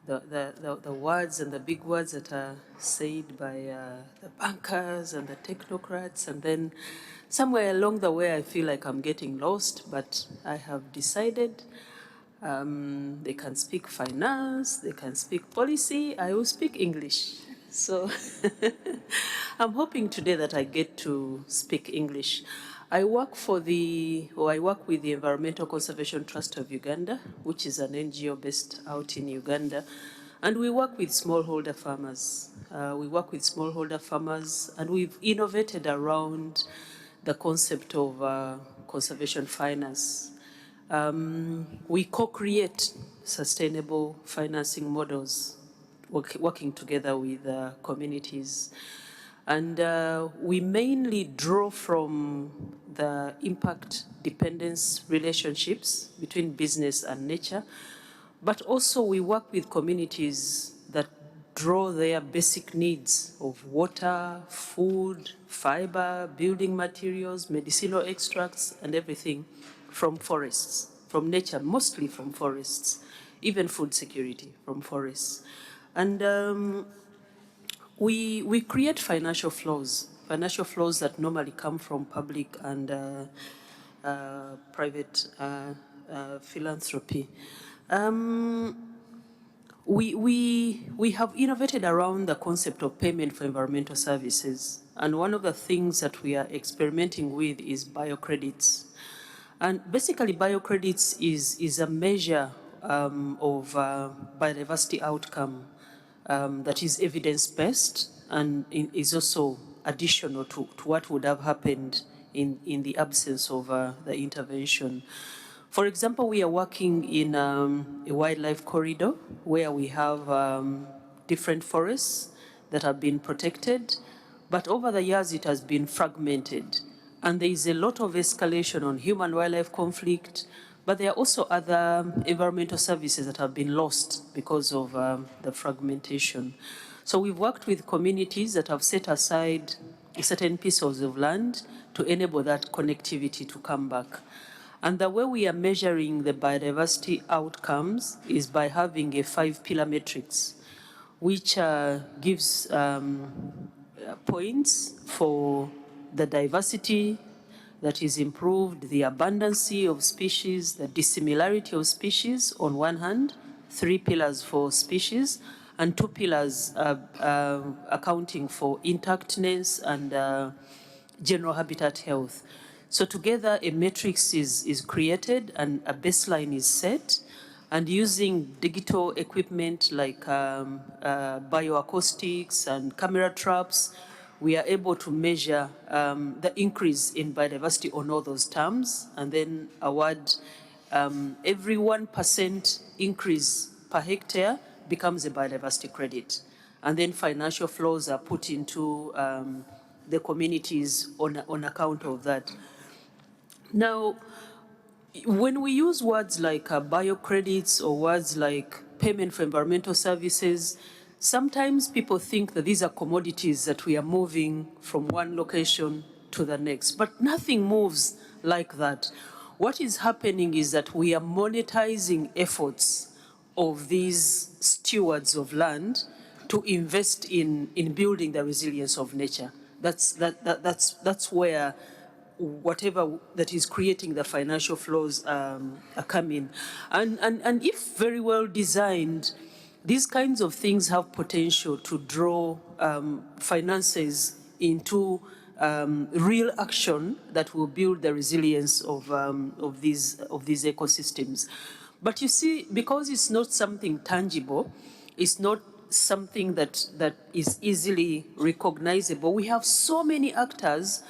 the words and the big words that are said by the bankers and the technocrats, and then somewhere along the way I feel like I'm getting lost, but I have decided they can speak finance, they can speak policy, I will speak English. So I'm hoping today that I get to speak English. I work with the Environmental Conservation Trust of Uganda, which is an NGO based out in Uganda. And we work with smallholder farmers. And we've innovated around the concept of conservation finance. We co-create sustainable financing models, working together with communities. And we mainly draw from the impact dependence relationships between business and nature, but also we work with communities that draw their basic needs of water, food, fiber, building materials, medicinal extracts, and everything from forests, from nature, mostly from forests, even food security from forests. And we create financial flows that normally come from public and private philanthropy. We have innovated around the concept of payment for environmental services. And one of the things that we are experimenting with is biocredits. And basically biocredits is a measure of biodiversity outcome that is evidence-based and is also additional to what would have happened in the absence of the intervention. For example, we are working in a wildlife corridor where we have different forests that have been protected, but over the years it has been fragmented. And there is a lot of escalation on human-wildlife conflict, but there are also other environmental services that have been lost because of the fragmentation. So we've worked with communities that have set aside certain pieces of land to enable that connectivity to come back. And the way we are measuring the biodiversity outcomes is by having a 5-pillar matrix, which gives points for the diversity that is improved, the abundancy of species, the dissimilarity of species on one hand, 3 pillars for species, and 2 pillars accounting for intactness and general habitat health. So together a matrix is created and a baseline is set, and using digital equipment like bioacoustics and camera traps, we are able to measure the increase in biodiversity on all those terms, and then award every 1% increase per hectare becomes a biodiversity credit. And then financial flows are put into the communities on account of that. Now, when we use words like biocredits or words like payment for environmental services, sometimes people think that these are commodities that we are moving from one location to the next, but nothing moves like that. What is happening is that we are monetizing efforts of these stewards of land to invest in building the resilience of nature. That's where whatever that is creating the financial flows are coming. And if very well designed, these kinds of things have potential to draw finances into real action that will build the resilience of these ecosystems. But you see, because it's not something tangible, it's not something that is easily recognizable, we have so many actors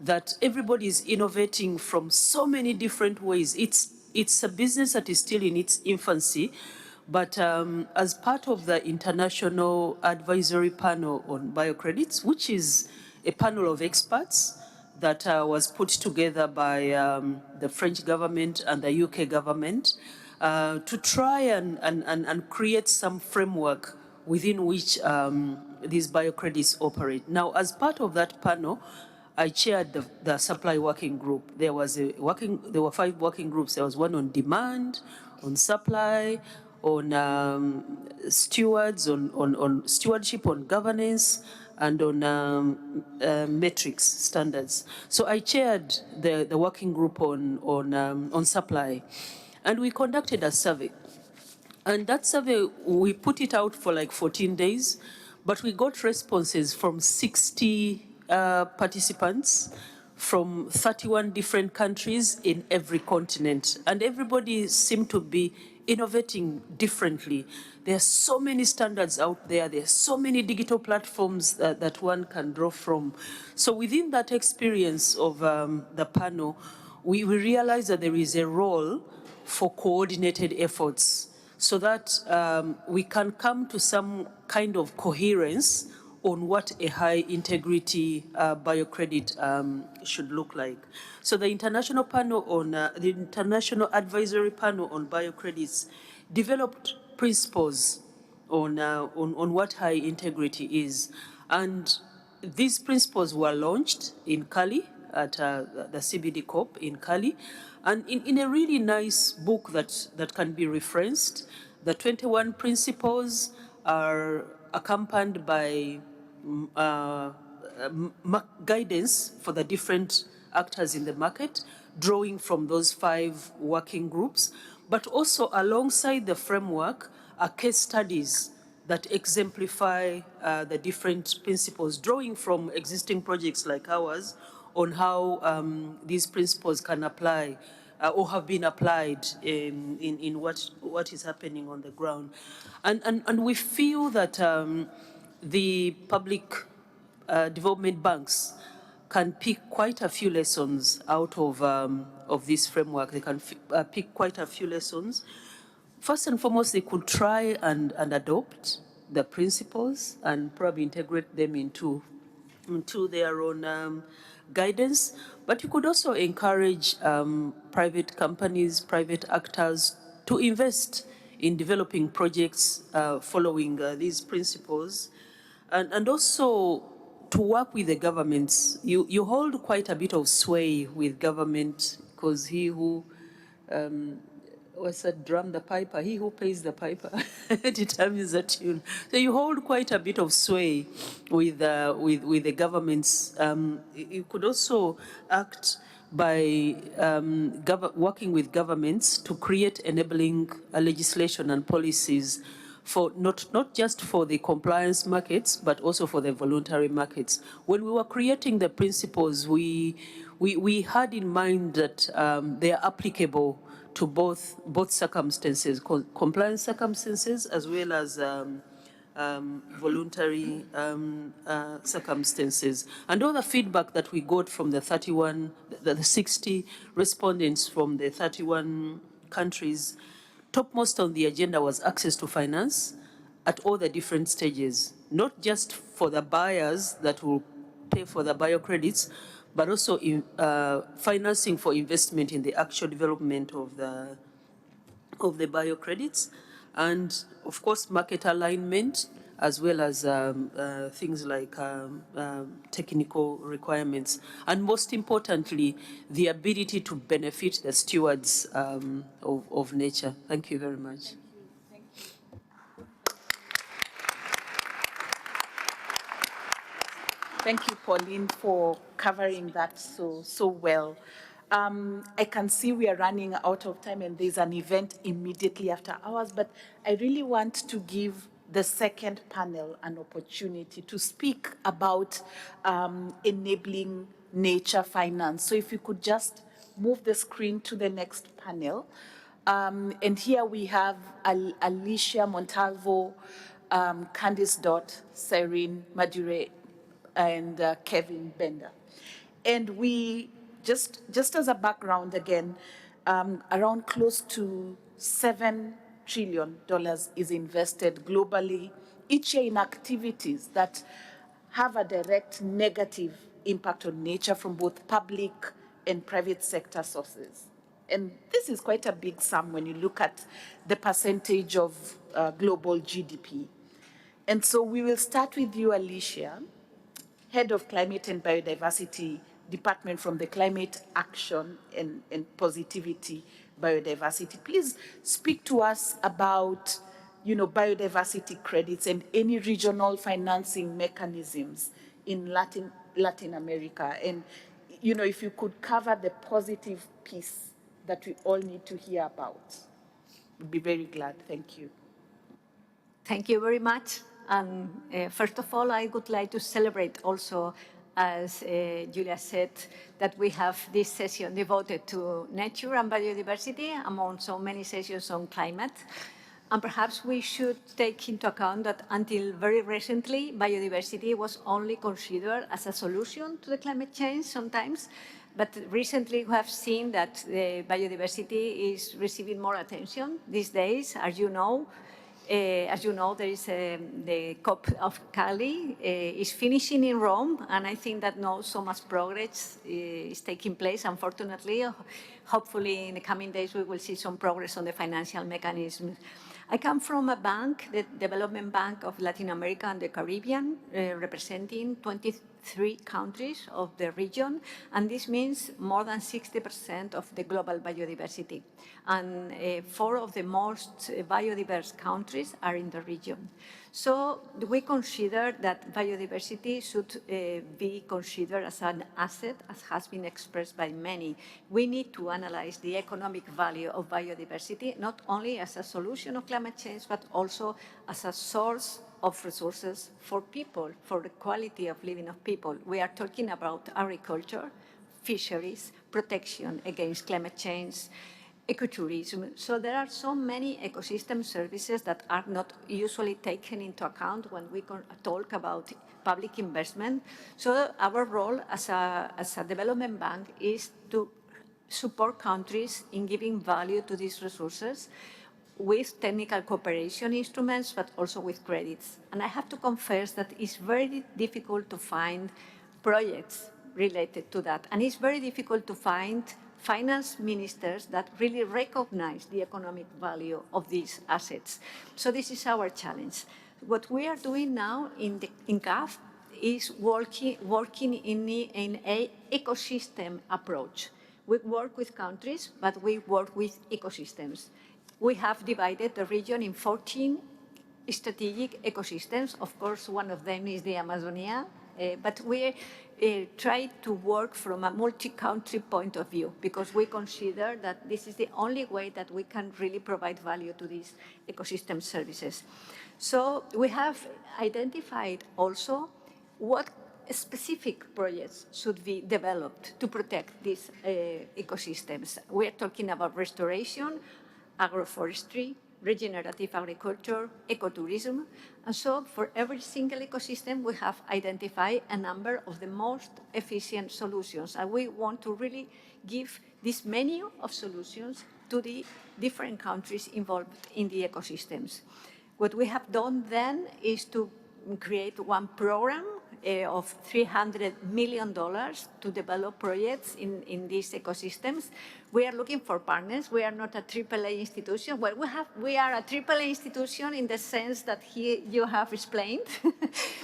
that everybody is innovating from so many different ways. It's a business that is still in its infancy, but as part of the International Advisory Panel on Biocredits, which is a panel of experts that was put together by the French government and the UK government to try and create some framework within which these biocredits operate. Now, as part of that panel, I chaired the supply working group. There were 5 working groups. There was one on demand, on supply, on stewards, on stewardship, on governance, and on metrics standards. So I chaired the working group on supply, and we conducted a survey. And that survey, we put it out for like 14 days, but we got responses from 60 participants from 31 different countries in every continent. And everybody seemed to be innovating differently. There are so many standards out there. There are so many digital platforms that one can draw from. So within that experience of the panel, we realized that there is a role for coordinated efforts so that we can come to some kind of coherence on what a high integrity biocredit should look like. So the international panel on, the International Advisory Panel on Biocredits developed principles on what high integrity is. And these principles were launched in Cali at the CBD COP in Cali, and in a really nice book that can be referenced. The 21 principles are accompanied by guidance for the different actors in the market, drawing from those 5 working groups, but also alongside the framework are case studies that exemplify the different principles, drawing from existing projects like ours on how these principles can apply or have been applied in what is happening on the ground. And we feel that the public development banks can pick quite a few lessons out of this framework. They can pick quite a few lessons. First and foremost, they could try and adopt the principles and probably integrate them into their own guidance. But you could also encourage private companies, private actors to invest in developing projects following these principles, and also to work with the governments. You hold quite a bit of sway with government, because he who what's that, drum the piper, he who pays the piper determines the tune. So you hold quite a bit of sway with the governments. You could also act by working with governments to create enabling legislation and policies for not just for the compliance markets, but also for the voluntary markets. When we were creating the principles, we had in mind that they are applicable to both circumstances, compliance circumstances as well as voluntary circumstances. And all the feedback that we got from the 60 respondents from the 31 countries, topmost on the agenda was access to finance at all the different stages, not just for the buyers that will pay for the biocredits, but also in financing for investment in the actual development of the biocredits, and of course market alignment, as well as things like technical requirements, and most importantly, the ability to benefit the stewards of nature. Thank you very much. Thank you, Pauline, for covering that so well. I can see we are running out of time and there's an event immediately after ours, but I really want to give the second panel an opportunity to speak about enabling nature finance. So if you could just move the screen to the next panel. And here we have Alicia Montalvo, Candice Dot, Cyrene Madure, and Kevin Bender. And we, just as a background again, around close to $7 trillion is invested globally each year in activities that have a direct negative impact on nature from both public and private sector sources. And this is quite a big sum when you look at the percentage of global GDP. And so we will start with you, Alicia, Head of Climate and Biodiversity Department from the Climate Action and Positivity Biodiversity. Please speak to us about, biodiversity credits and any regional financing mechanisms in Latin America. And, if you could cover the positive piece that we all need to hear about, we'd be very glad. Thank you. Thank you very much. And first of all, I would like to celebrate also, as Julia said, that we have this session devoted to nature and biodiversity among so many sessions on climate. And perhaps we should take into account that until very recently, biodiversity was only considered as a solution to the climate change sometimes. But recently we have seen that biodiversity is receiving more attention these days. As you know, there is the COP of Cali is finishing in Rome, and I think that now so much progress is taking place, unfortunately. Hopefully, in the coming days, we will see some progress on the financial mechanisms. I come from a bank, the Development Bank of Latin America and the Caribbean, representing 23 countries of the region, and this means more than 60% of the global biodiversity. And 4 of the most biodiverse countries are in the region. So we consider that biodiversity should be considered as an asset, as has been expressed by many. We need to analyze the economic value of biodiversity, not only as a solution of climate change, but also as a source of resources for people, for the quality of living of people. We are talking about agriculture, fisheries, protection against climate change, ecotourism. So there are so many ecosystem services that are not usually taken into account when we talk about public investment. So our role as a development bank is to support countries in giving value to these resources with technical cooperation instruments, but also with credits. And I have to confess that it's very difficult to find projects related to that. And it's very difficult to find finance ministers that really recognize the economic value of these assets. So this is our challenge. What we are doing now in CAF is working in an ecosystem approach. We work with countries, but we work with ecosystems. We have divided the region in 14 strategic ecosystems. Of course, one of them is the Amazonia, but we try to work from a multi-country point of view because we consider that this is the only way that we can really provide value to these ecosystem services. So we have identified also what specific projects should be developed to protect these ecosystems. We are talking about restoration, agroforestry, regenerative agriculture, ecotourism. And so for every single ecosystem, we have identified a number of the most efficient solutions. And we want to really give this menu of solutions to the different countries involved in the ecosystems. What we have done then is to create one program of $300 million to develop projects in these ecosystems. We are looking for partners. We are not a AAA institution. Well, we are a AAA institution in the sense that you have explained,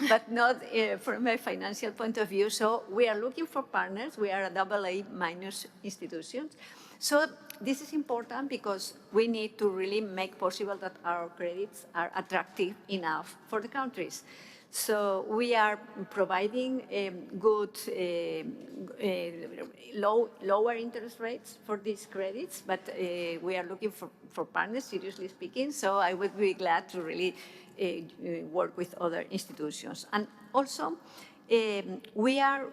but not from a financial point of view. So we are looking for partners. We are a AA- institution. So this is important because we need to really make possible that our credits are attractive enough for the countries. So we are providing good, lower interest rates for these credits, but we are looking for partners, seriously speaking. So I would be glad to really work with other institutions. And also, we are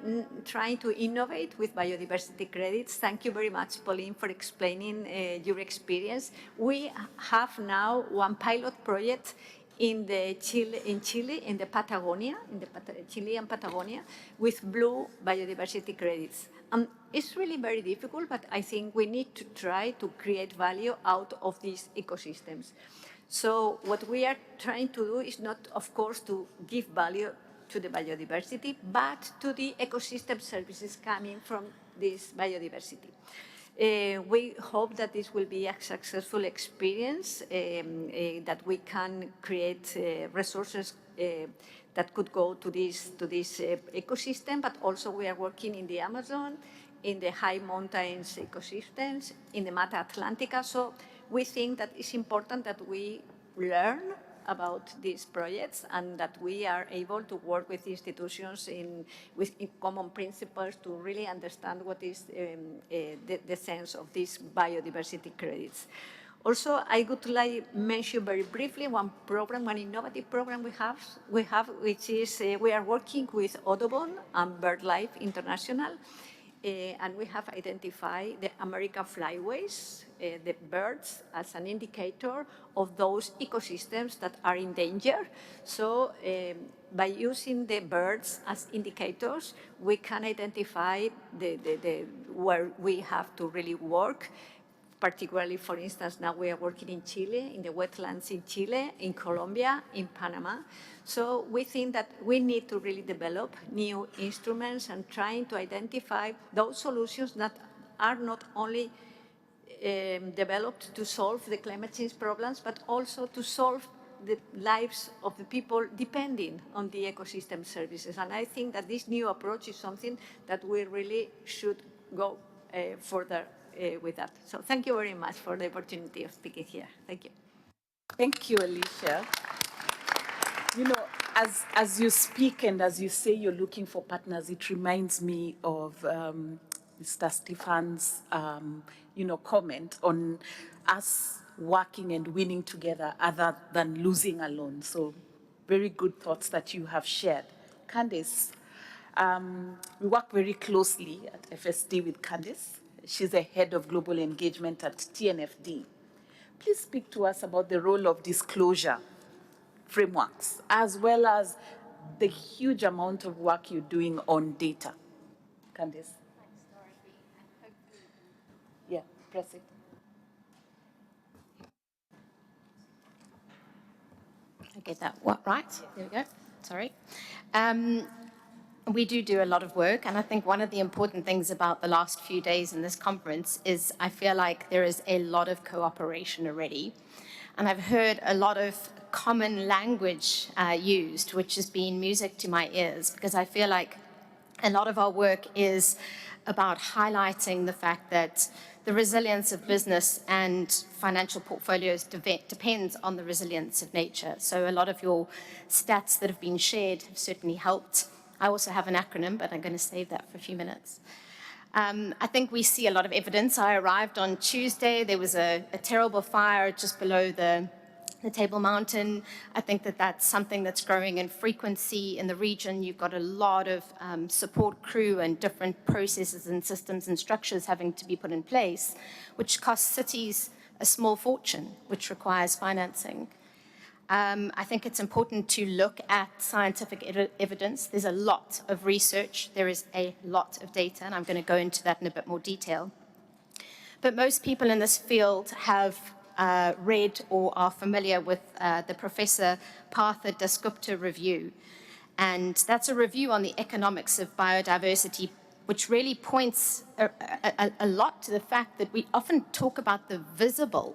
trying to innovate with biodiversity credits. Thank you very much, Pauline, for explaining your experience. We have now one pilot project in Chile, in the Patagonia, Chilean Patagonia, with blue biodiversity credits. It's really very difficult, but I think we need to try to create value out of these ecosystems. So what we are trying to do is not, of course, to give value to the biodiversity, but to the ecosystem services coming from this biodiversity. We hope that this will be a successful experience, that we can create resources that could go to this ecosystem, but also we are working in the Amazon, in the high mountains ecosystems, in the Mata Atlantica. So we think that it's important that we learn about these projects and that we are able to work with institutions with common principles to really understand what is the sense of these biodiversity credits. Also, I would like to mention very briefly one program, one innovative program we have, which is we are working with Audubon and BirdLife International, and we have identified the American flyways, the birds, as an indicator of those ecosystems that are in danger. So by using the birds as indicators, we can identify where we have to really work. Particularly, for instance, now we are working in Chile, in the wetlands in Chile, in Colombia, in Panama. So we think that we need to really develop new instruments and trying to identify those solutions that are not only developed to solve the climate change problems, but also to solve the lives of the people depending on the ecosystem services. And I think that this new approach is something that we really should go further with that. So thank you very much for the opportunity of speaking here. Thank you. Thank you, Alicia. You know, as you speak and as you say you're looking for partners, it reminds me of Mr. Stefan's, comment on us working and winning together other than losing alone. So very good thoughts that you have shared. Candice, we work very closely at FSD with Candice. She's the head of global engagement at TNFD. Please speak to us about the role of disclosure frameworks, as well as the huge amount of work you're doing on data. Candice? Yeah, press it. I get that right. There we go. Sorry. We do a lot of work, and I think one of the important things about the last few days in this conference is I feel like there is a lot of cooperation already. And I've heard a lot of common language used, which has been music to my ears, because I feel like a lot of our work is about highlighting the fact that the resilience of business and financial portfolios depends on the resilience of nature. So a lot of your stats that have been shared have certainly helped. I also have an acronym, but I'm going to save that for a few minutes. I think we see a lot of evidence. I arrived on Tuesday. There was a terrible fire just below the Table Mountain. I think that that's something that's growing in frequency in the region. You've got a lot of support crew and different processes and systems and structures having to be put in place, which costs cities a small fortune, which requires financing. I think it's important to look at scientific evidence. There's a lot of research. There is a lot of data, and I'm going to go into that in a bit more detail. But most people in this field have read or are familiar with the Professor Partha Dasgupta review. And that's a review on the economics of biodiversity, which really points a lot to the fact that we often talk about the visible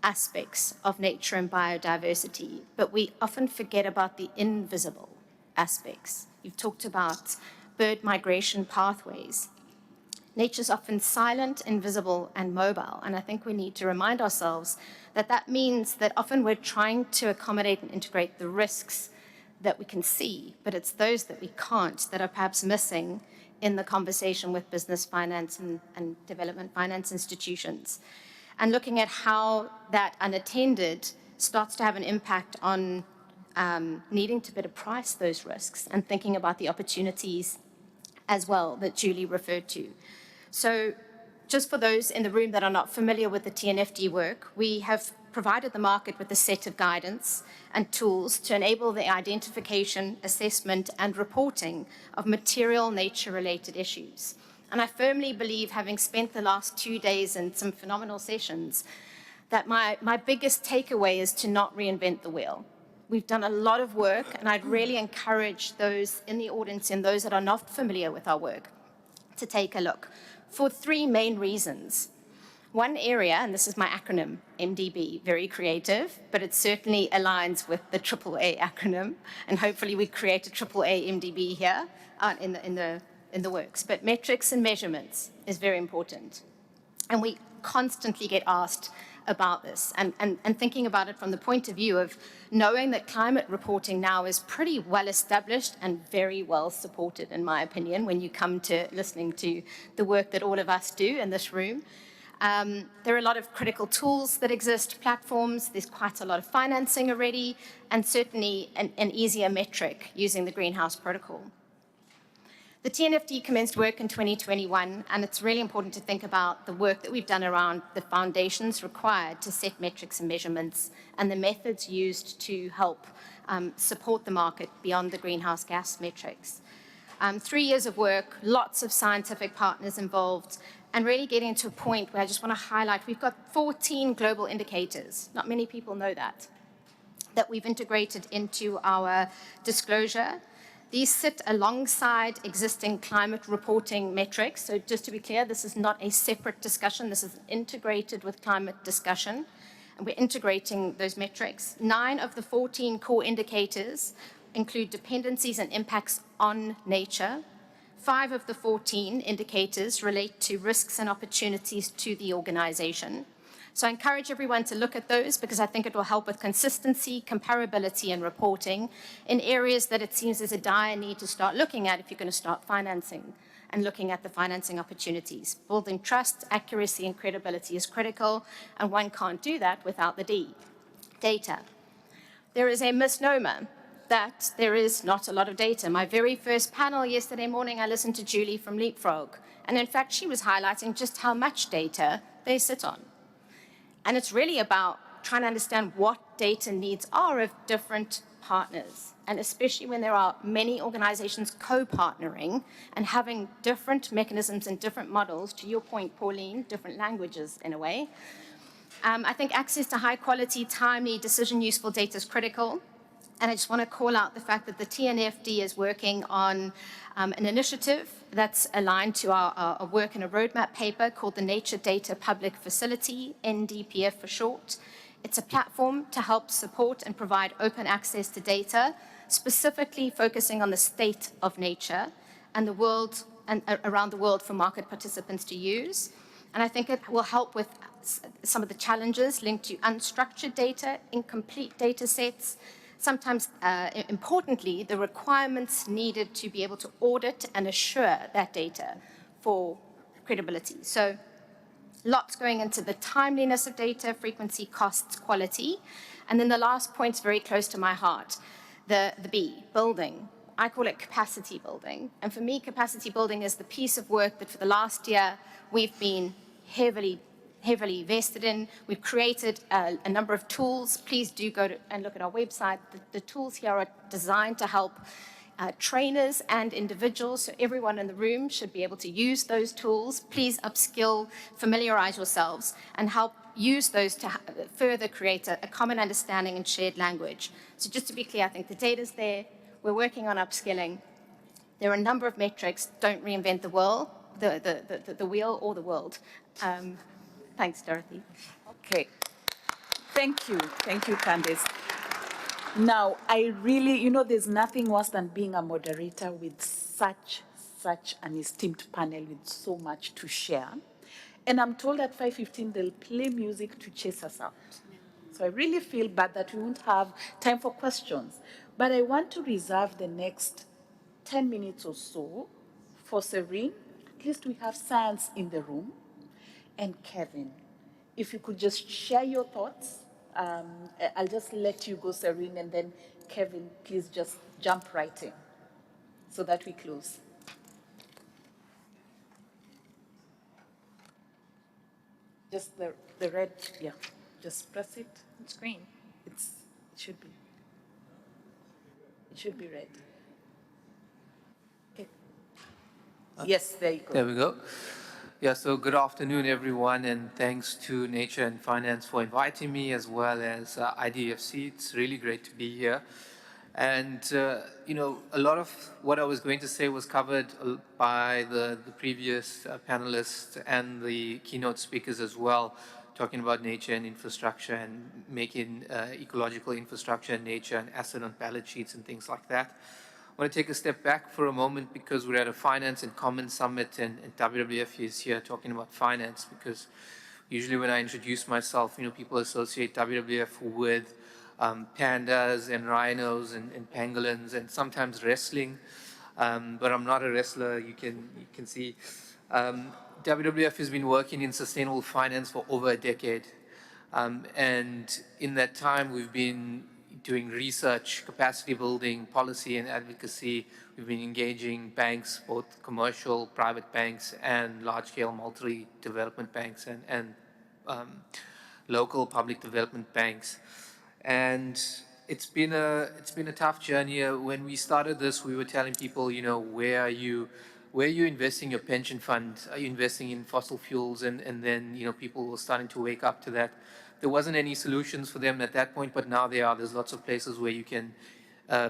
aspects of nature and biodiversity, but we often forget about the invisible aspects. You've talked about bird migration pathways. Nature's often silent, invisible, and mobile, and I think we need to remind ourselves that that means that often we're trying to accommodate and integrate the risks that we can see, but it's those that we can't that are perhaps missing in the conversation with business finance and development finance institutions. And looking at how that unattended starts to have an impact on needing to better price those risks and thinking about the opportunities as well that Julie referred to. So just for those in the room that are not familiar with the TNFD work, we have provided the market with a set of guidance and tools to enable the identification, assessment, and reporting of material nature-related issues. And I firmly believe, having spent the last 2 days in some phenomenal sessions, that my biggest takeaway is to not reinvent the wheel. We've done a lot of work, and I'd really encourage those in the audience and those that are not familiar with our work to take a look for 3 main reasons. One area, and this is my acronym, MDB, very creative, but it certainly aligns with the AAA acronym, and hopefully we create a AAA MDB here in the works. But metrics and measurements is very important. And we constantly get asked about this and thinking about it from the point of view of knowing that climate reporting now is pretty well established and very well supported, in my opinion, when you come to listening to the work that all of us do in this room. There are a lot of critical tools that exist, platforms, there's quite a lot of financing already, and certainly an easier metric using the Greenhouse Protocol. The TNFD commenced work in 2021, and it's really important to think about the work that we've done around the foundations required to set metrics and measurements and the methods used to help support the market beyond the greenhouse gas metrics. 3 years of work, lots of scientific partners involved, and really getting to a point where I just want to highlight, we've got 14 global indicators. Not many people know that we've integrated into our disclosure. These sit alongside existing climate reporting metrics. So just to be clear, this is not a separate discussion. This is integrated with climate discussion. And we're integrating those metrics. 9 of the 14 core indicators include dependencies and impacts on nature. 5 of the 14 indicators relate to risks and opportunities to the organization. So I encourage everyone to look at those because I think it will help with consistency, comparability, and reporting in areas that it seems there's a dire need to start looking at if you're going to start financing and looking at the financing opportunities. Building trust, accuracy, and credibility is critical, and one can't do that without the data. There is a misnomer that there is not a lot of data. My very first panel yesterday morning, I listened to Julie from Leapfrog, and in fact, she was highlighting just how much data they sit on. And it's really about trying to understand what data needs are of different partners, and especially when there are many organizations co-partnering and having different mechanisms and different models, to your point, Pauline, different languages in a way. I think access to high quality, timely, decision-useful data is critical. And I just want to call out the fact that the TNFD is working on an initiative that's aligned to our work in a roadmap paper called the Nature Data Public Facility, NDPF for short. It's a platform to help support and provide open access to data, specifically focusing on the state of nature and the world and around the world for market participants to use. And I think it will help with some of the challenges linked to unstructured data, incomplete data sets, sometimes, importantly, the requirements needed to be able to audit and assure that data for credibility. So lots going into the timeliness of data, frequency, costs, quality. And then the last point's very close to my heart, the B, building. I call it capacity building. And for me, capacity building is the piece of work that for the last year we've been heavily vested in. We've created a number of tools. Please do go and look at our website. The tools here are designed to help trainers and individuals, so everyone in the room should be able to use those tools. Please upskill, familiarize yourselves, and help use those to further create a common understanding and shared language. So just to be clear, I think the data's there. We're working on upskilling. There are a number of metrics. Don't reinvent the wheel or the world. Thanks, Dorothy. Okay. Thank you, Candice. Now, I really, there's nothing worse than being a moderator with such an esteemed panel with so much to share. And I'm told at 5:15 they'll play music to chase us out. So I really feel bad that we won't have time for questions. But I want to reserve the next 10 minutes or so for Serene. At least we have science in the room. And Kevin, if you could just share your thoughts. I'll just let you go, Serene, and then Kevin, please just jump right in so that we close. Just the red, yeah. Just press it. It's green. It should be red. Okay. Yes, there you go. There we go. Yeah, so good afternoon, everyone, and thanks to Nature and Finance for inviting me, as well as IDFC. It's really great to be here. And, a lot of what I was going to say was covered by the previous panelists and the keynote speakers as well, talking about nature and infrastructure and making ecological infrastructure and nature an asset on balance sheets and things like that. I want to take a step back for a moment because we're at a Finance in Common Summit and WWF is here talking about finance, because usually when I introduce myself, people associate WWF with pandas and rhinos and pangolins and sometimes wrestling, but I'm not a wrestler. You can see. WWF has been working in sustainable finance for over a decade, and in that time we've been doing research, capacity building, policy and advocacy. We've been engaging banks, both commercial, private banks, and large-scale multi-development banks and local public development banks. And it's been a tough journey. When we started this, we were telling people, where are you investing your pension fund? Are you investing in fossil fuels? And then, people were starting to wake up to that. There wasn't any solutions for them at that point, but now there are. There's lots of places where you can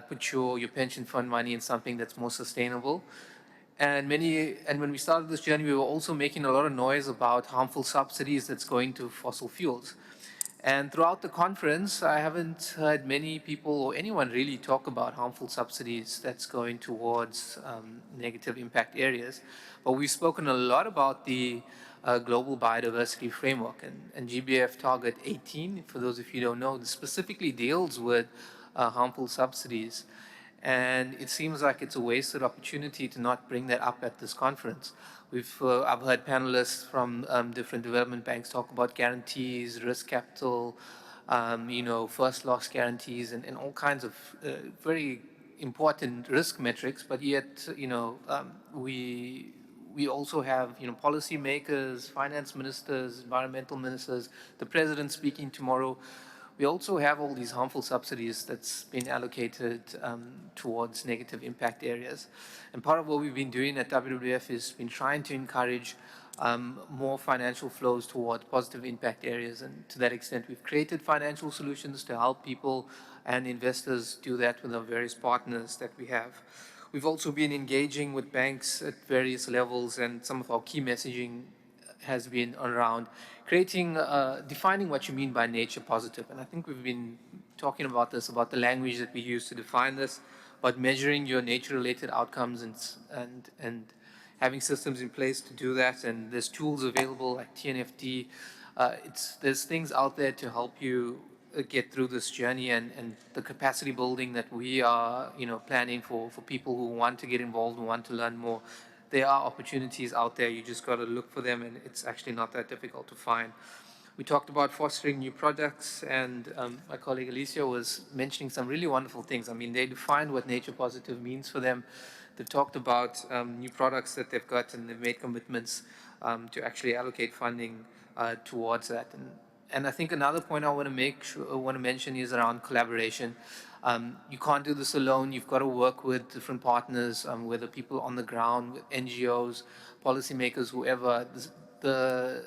put your pension fund money in something that's more sustainable. And when we started this journey, we were also making a lot of noise about harmful subsidies that's going to fossil fuels. And throughout the conference, I haven't heard many people or anyone really talk about harmful subsidies that's going towards negative impact areas. But we've spoken a lot about the global biodiversity framework, and GBF Target 18, for those of you who don't know, specifically deals with harmful subsidies. And it seems like it's a wasted opportunity to not bring that up at this conference. I've heard panelists from different development banks talk about guarantees, risk capital, first loss guarantees, and all kinds of very important risk metrics. But yet, we also have policymakers, finance ministers, environmental ministers, the president speaking tomorrow. We also have all these harmful subsidies that's been allocated towards negative impact areas. And part of what we've been doing at WWF is been trying to encourage more financial flows towards positive impact areas. And to that extent, we've created financial solutions to help people and investors do that with our various partners that we have. We've also been engaging with banks at various levels, and some of our key messaging has been around creating, defining what you mean by nature positive. And I think we've been talking about this, about the language that we use to define this, about measuring your nature-related outcomes and having systems in place to do that. And there's tools available like TNFD. There's things out there to help you get through this journey, and the capacity building that we are, planning for people who want to get involved, who want to learn more. There are opportunities out there. You just got to look for them, and it's actually not that difficult to find. We talked about fostering new products, and my colleague Alicia was mentioning some really wonderful things. I mean, they defined what nature positive means for them. They've talked about new products that they've got, and they've made commitments to actually allocate funding towards that. And I think another point I want to mention is around collaboration. You can't do this alone. You've got to work with different partners, whether people on the ground, with NGOs, policymakers, whoever. The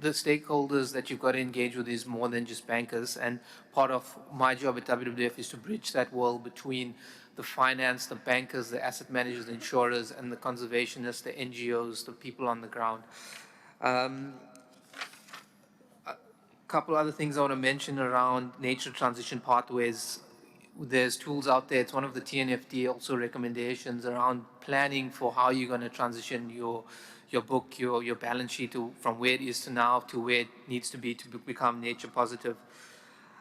stakeholders that you've got to engage with is more than just bankers. And part of my job at WWF is to bridge that wall between the finance, the bankers, the asset managers, the insurers, and the conservationists, the NGOs, the people on the ground. Couple other things I want to mention around nature transition pathways. There's tools out there. It's one of the TNFD also recommendations around planning for how you're going to transition your book, your balance sheet from where it is to now to where it needs to be to become nature positive.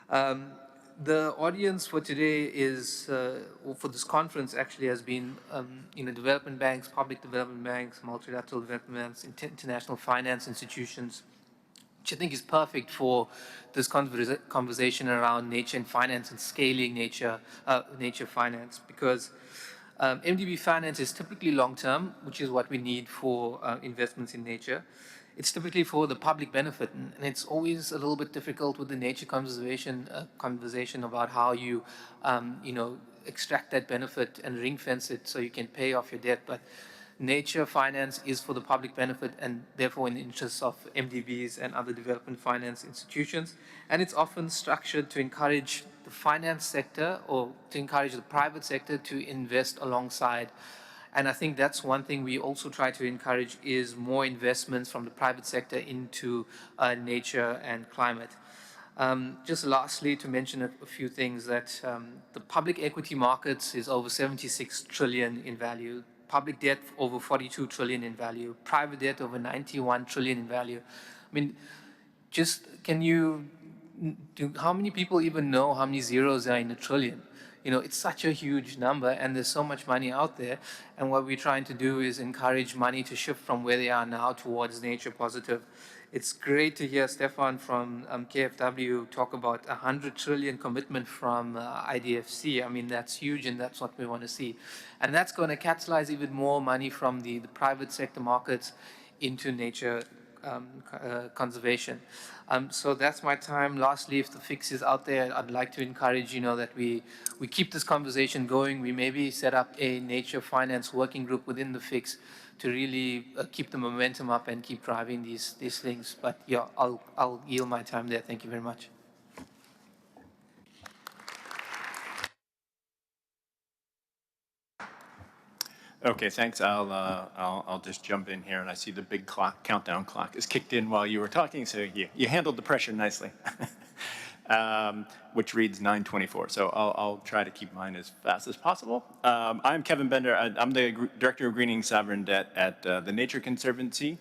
The audience for today is, for this conference actually has been, development banks, public development banks, multilateral development banks, international finance institutions, which I think is perfect for this conversation around nature and finance and scaling nature finance, because MDB finance is typically long-term, which is what we need for investments in nature. It's typically for the public benefit, and it's always a little bit difficult with the nature conservation conversation about how you, extract that benefit and ring fence it so you can pay off your debt. But nature finance is for the public benefit and therefore in the interests of MDBs and other development finance institutions. And it's often structured to encourage the finance sector or to encourage the private sector to invest alongside. And I think that's one thing we also try to encourage is more investments from the private sector into nature and climate. Just lastly, to mention a few things that the public equity markets is over 76 trillion in value, public debt over 42 trillion in value, private debt over 91 trillion in value. I mean, just can you, how many people even know how many zeros are in a trillion? You know, it's such a huge number and there's so much money out there. And what we're trying to do is encourage money to shift from where they are now towards nature positive. It's great to hear Stefan from KfW talk about 100 trillion commitment from IDFC. I mean, that's huge and that's what we want to see. And that's going to catalyze even more money from the private sector markets into nature conservation. So that's my time. Lastly, if the fix is out there, I'd like to encourage, that we keep this conversation going. We maybe set up a nature finance working group within the fix to really keep the momentum up and keep driving these things. But yeah, I'll yield my time there. Thank you very much. Okay, thanks. I'll just jump in here, and I see the big countdown clock is kicked in while you were talking, so you handled the pressure nicely, which reads 9:24. So I'll try to keep mine as fast as possible. I'm Kevin Bender. I'm the Director of Greening Sovereign Debt at the Nature Conservancy.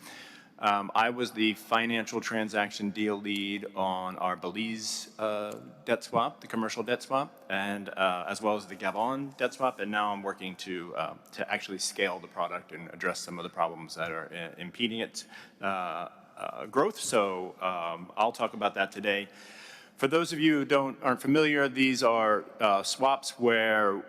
I was the financial transaction deal lead on our Belize debt swap, the commercial debt swap, and as well as the Gabon debt swap. And now I'm working to actually scale the product and address some of the problems that are impeding its growth. So I'll talk about that today. For those of you who aren't familiar, these are swaps where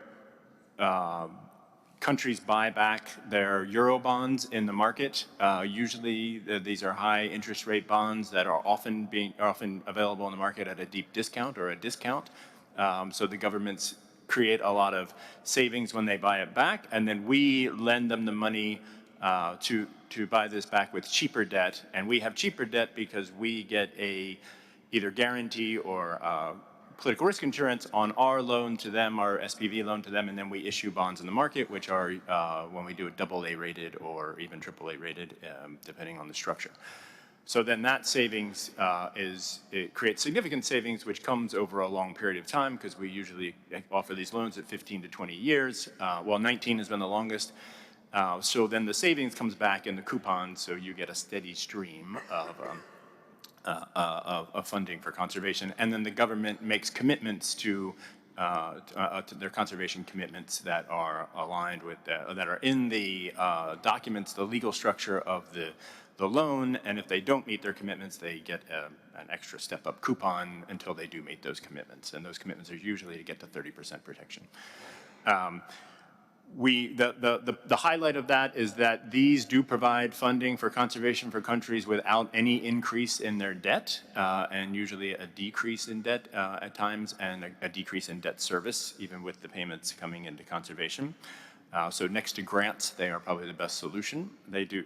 countries buy back their euro bonds in the market. Usually these are high interest rate bonds that are often available in the market at a deep discount or a discount. So the governments create a lot of savings when they buy it back, and then we lend them the money to buy this back with cheaper debt. And we have cheaper debt because we get either guarantee or political risk insurance on our loan to them, our SPV loan to them, and then we issue bonds in the market, which are, when we do it, AA rated or even AAA rated, depending on the structure. So then that savings it creates significant savings, which comes over a long period of time, because we usually offer these loans at 15 to 20 years. Well, 19 has been the longest. So then the savings comes back in the coupons, so you get a steady stream of funding for conservation, and then the government makes commitments to their conservation commitments that are aligned with that are in the documents, the legal structure of the loan, and if they don't meet their commitments, they get an extra step-up coupon until they do meet those commitments, and those commitments are usually to get to 30% protection. The highlight of that is that these do provide funding for conservation for countries without any increase in their debt, and usually a decrease in debt at times, and a decrease in debt service, even with the payments coming into conservation. So next to grants, they are probably the best solution. They do.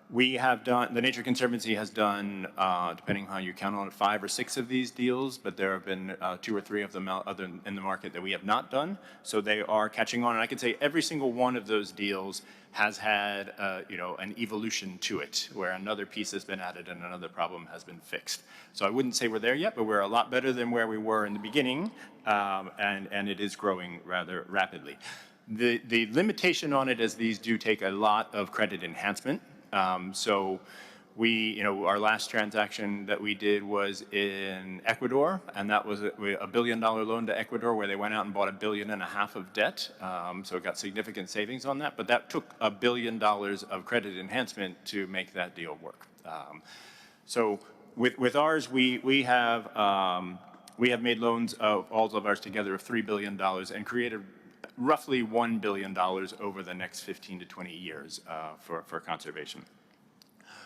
The Nature Conservancy has done, depending on how you count on it, 5 or 6 of these deals, but there have been 2 or 3 of them other in the market that we have not done. So they are catching on, and I can say every single one of those deals has had, an evolution to it, where another piece has been added and another problem has been fixed. So I wouldn't say we're there yet, but we're a lot better than where we were in the beginning, and it is growing rather rapidly. The limitation on it is these do take a lot of credit enhancement. So our last transaction that we did was in Ecuador, and that was a $1 billion loan to Ecuador, where they went out and bought $1.5 billion of debt. So it got significant savings on that, but that took $1 billion of credit enhancement to make that deal work. So with ours, we have made loans of all of ours together of $3 billion and created roughly $1 billion over the next 15 to 20 years for conservation.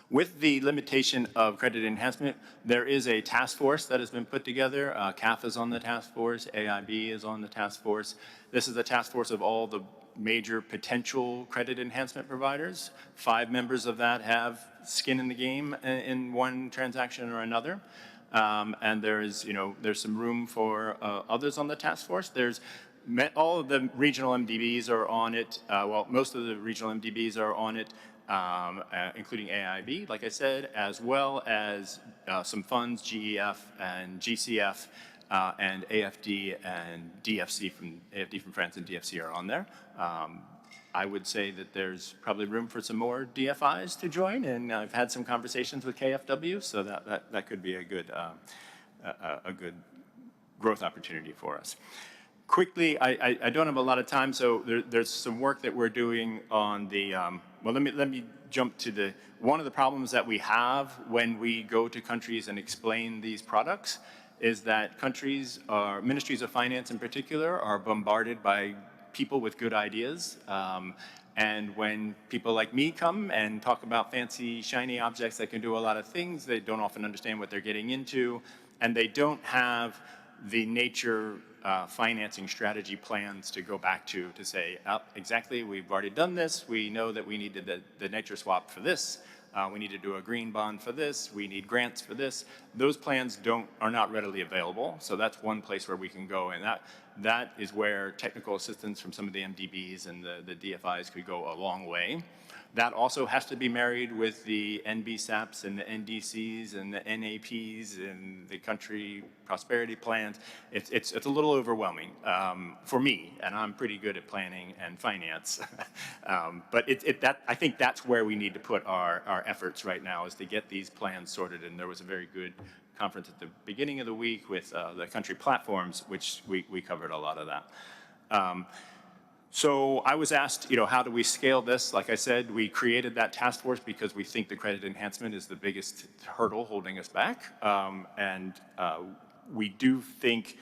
With the limitation of credit enhancement, there is a task force that has been put together. CAF is on the task force, AIB is on the task force. This is a task force of all the major potential credit enhancement providers. 5 members of that have skin in the game in one transaction or another. And there's some room for others on the task force. All of the regional MDBs are on it. Well, most of the regional MDBs are on it, including AIB, like I said, as well as some funds, GEF and GCF, and AFD and DFC AFD from France and DFC are on there. I would say that there's probably room for some more DFIs to join, and I've had some conversations with KFW, so that could be a good growth opportunity for us. Quickly, I don't have a lot of time, so there's some work that we're doing on the, well, let me jump to one of the problems that we have when we go to countries and explain these products is that ministries of finance in particular, are bombarded by people with good ideas. And when people like me come and talk about fancy, shiny objects that can do a lot of things, they don't often understand what they're getting into, and they don't have the nature financing strategy plans to go back to say, oh, exactly, we've already done this, we know that we needed the nature swap for this, we need to do a green bond for this, we need grants for this. Those plans are not readily available, so that's one place where we can go, and that is where technical assistance from some of the MDBs and the DFIs could go a long way. That also has to be married with the NBSAPs and the NDCs and the NAPs and the country prosperity plans. It's a little overwhelming for me, and I'm pretty good at planning and finance. But I think that's where we need to put our efforts right now, is to get these plans sorted. And there was a very good conference at the beginning of the week with the country platforms, which we covered a lot of that. So I was asked, how do we scale this? Like I said, we created that task force because we think the credit enhancement is the biggest hurdle holding us back. We do think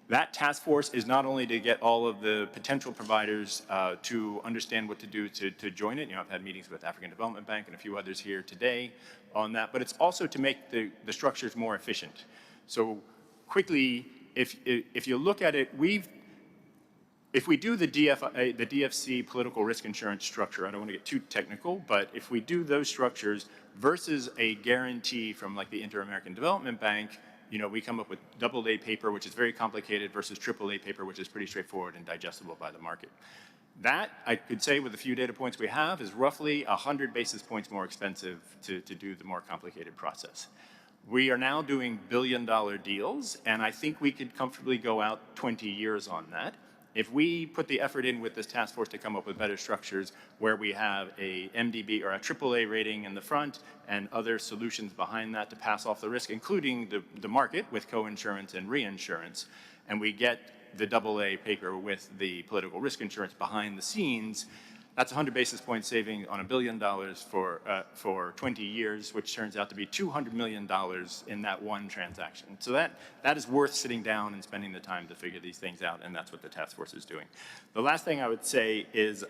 that task force is not only to get all of the potential providers to understand what to do to join it. I've had meetings with African Development Bank and a few others here today on that, but it's also to make the structures more efficient. So quickly, if you look at it, if we do the DFC political risk insurance structure, I don't want to get too technical, but if we do those structures versus a guarantee from like the Inter-American Development Bank, we come up with AA paper, which is very complicated, versus AAA paper, which is pretty straightforward and digestible by the market. That, I could say with a few data points we have, is roughly 100 basis points more expensive to do the more complicated process. We are now doing billion-dollar deals, and I think we could comfortably go out 20 years on that. If we put the effort in with this task force to come up with better structures where we have a MDB or a AAA rating in the front and other solutions behind that to pass off the risk, including the market with co-insurance and reinsurance, and we get the AA paper with the political risk insurance behind the scenes, that's 100 basis point saving on $1 billion for 20 years, which turns out to be $200 million in that one transaction. So that is worth sitting down and spending the time to figure these things out, and that's what the task force is doing. The last thing I would say is,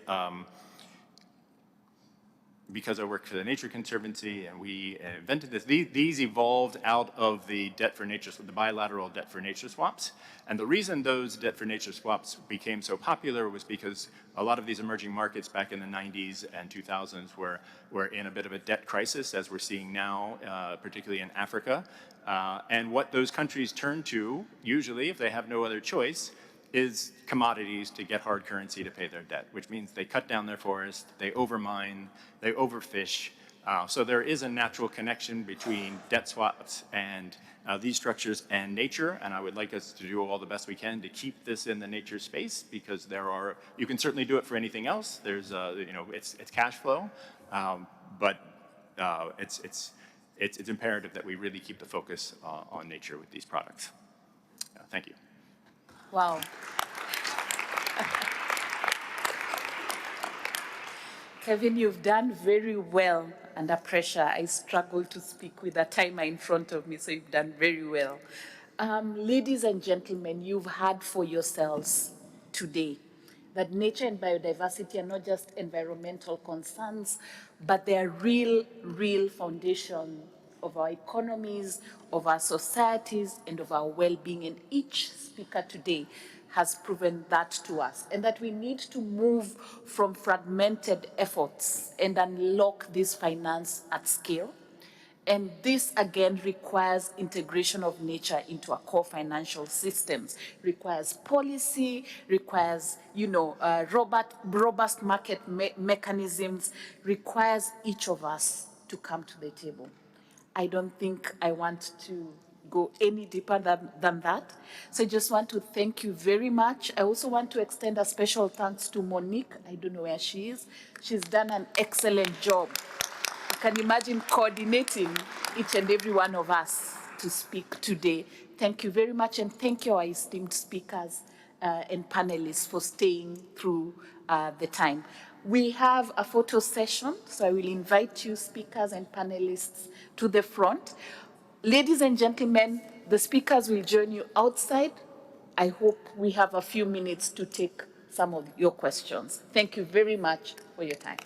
because I work for the Nature Conservancy and we invented this, these evolved out of the the bilateral debt for nature swaps. And the reason those debt for nature swaps became so popular was because a lot of these emerging markets back in the 90s and 2000s were in a bit of a debt crisis, as we're seeing now, particularly in Africa. And what those countries turn to, usually, if they have no other choice, is commodities to get hard currency to pay their debt, which means they cut down their forest, they overmine, they overfish. So there is a natural connection between debt swaps and these structures and nature, and I would like us to do all the best we can to keep this in the nature space, because you can certainly do it for anything else. There's, it's cash flow, but it's imperative that we really keep the focus on nature with these products. Thank you. Wow. Kevin, you've done very well under pressure. I struggle to speak with a timer in front of me, so you've done very well. Ladies and gentlemen, you've heard for yourselves today that nature and biodiversity are not just environmental concerns, but they are real foundation of our economies, of our societies, and of our well-being. And each speaker today has proven that to us, and that we need to move from fragmented efforts and unlock this finance at scale. And this again requires integration of nature into our core financial systems, requires policy, requires, robust market mechanisms, requires each of us to come to the table. I don't think I want to go any deeper than that. So I just want to thank you very much. I also want to extend a special thanks to Monique. I don't know where she is. She's done an excellent job. You can imagine coordinating each and every one of us to speak today. Thank you very much, and thank you, our esteemed speakers and panelists, for staying through the time. We have a photo session, so I will invite you, speakers and panelists, to the front. Ladies and gentlemen, the speakers will join you outside. I hope we have a few minutes to take some of your questions. Thank you very much for your time.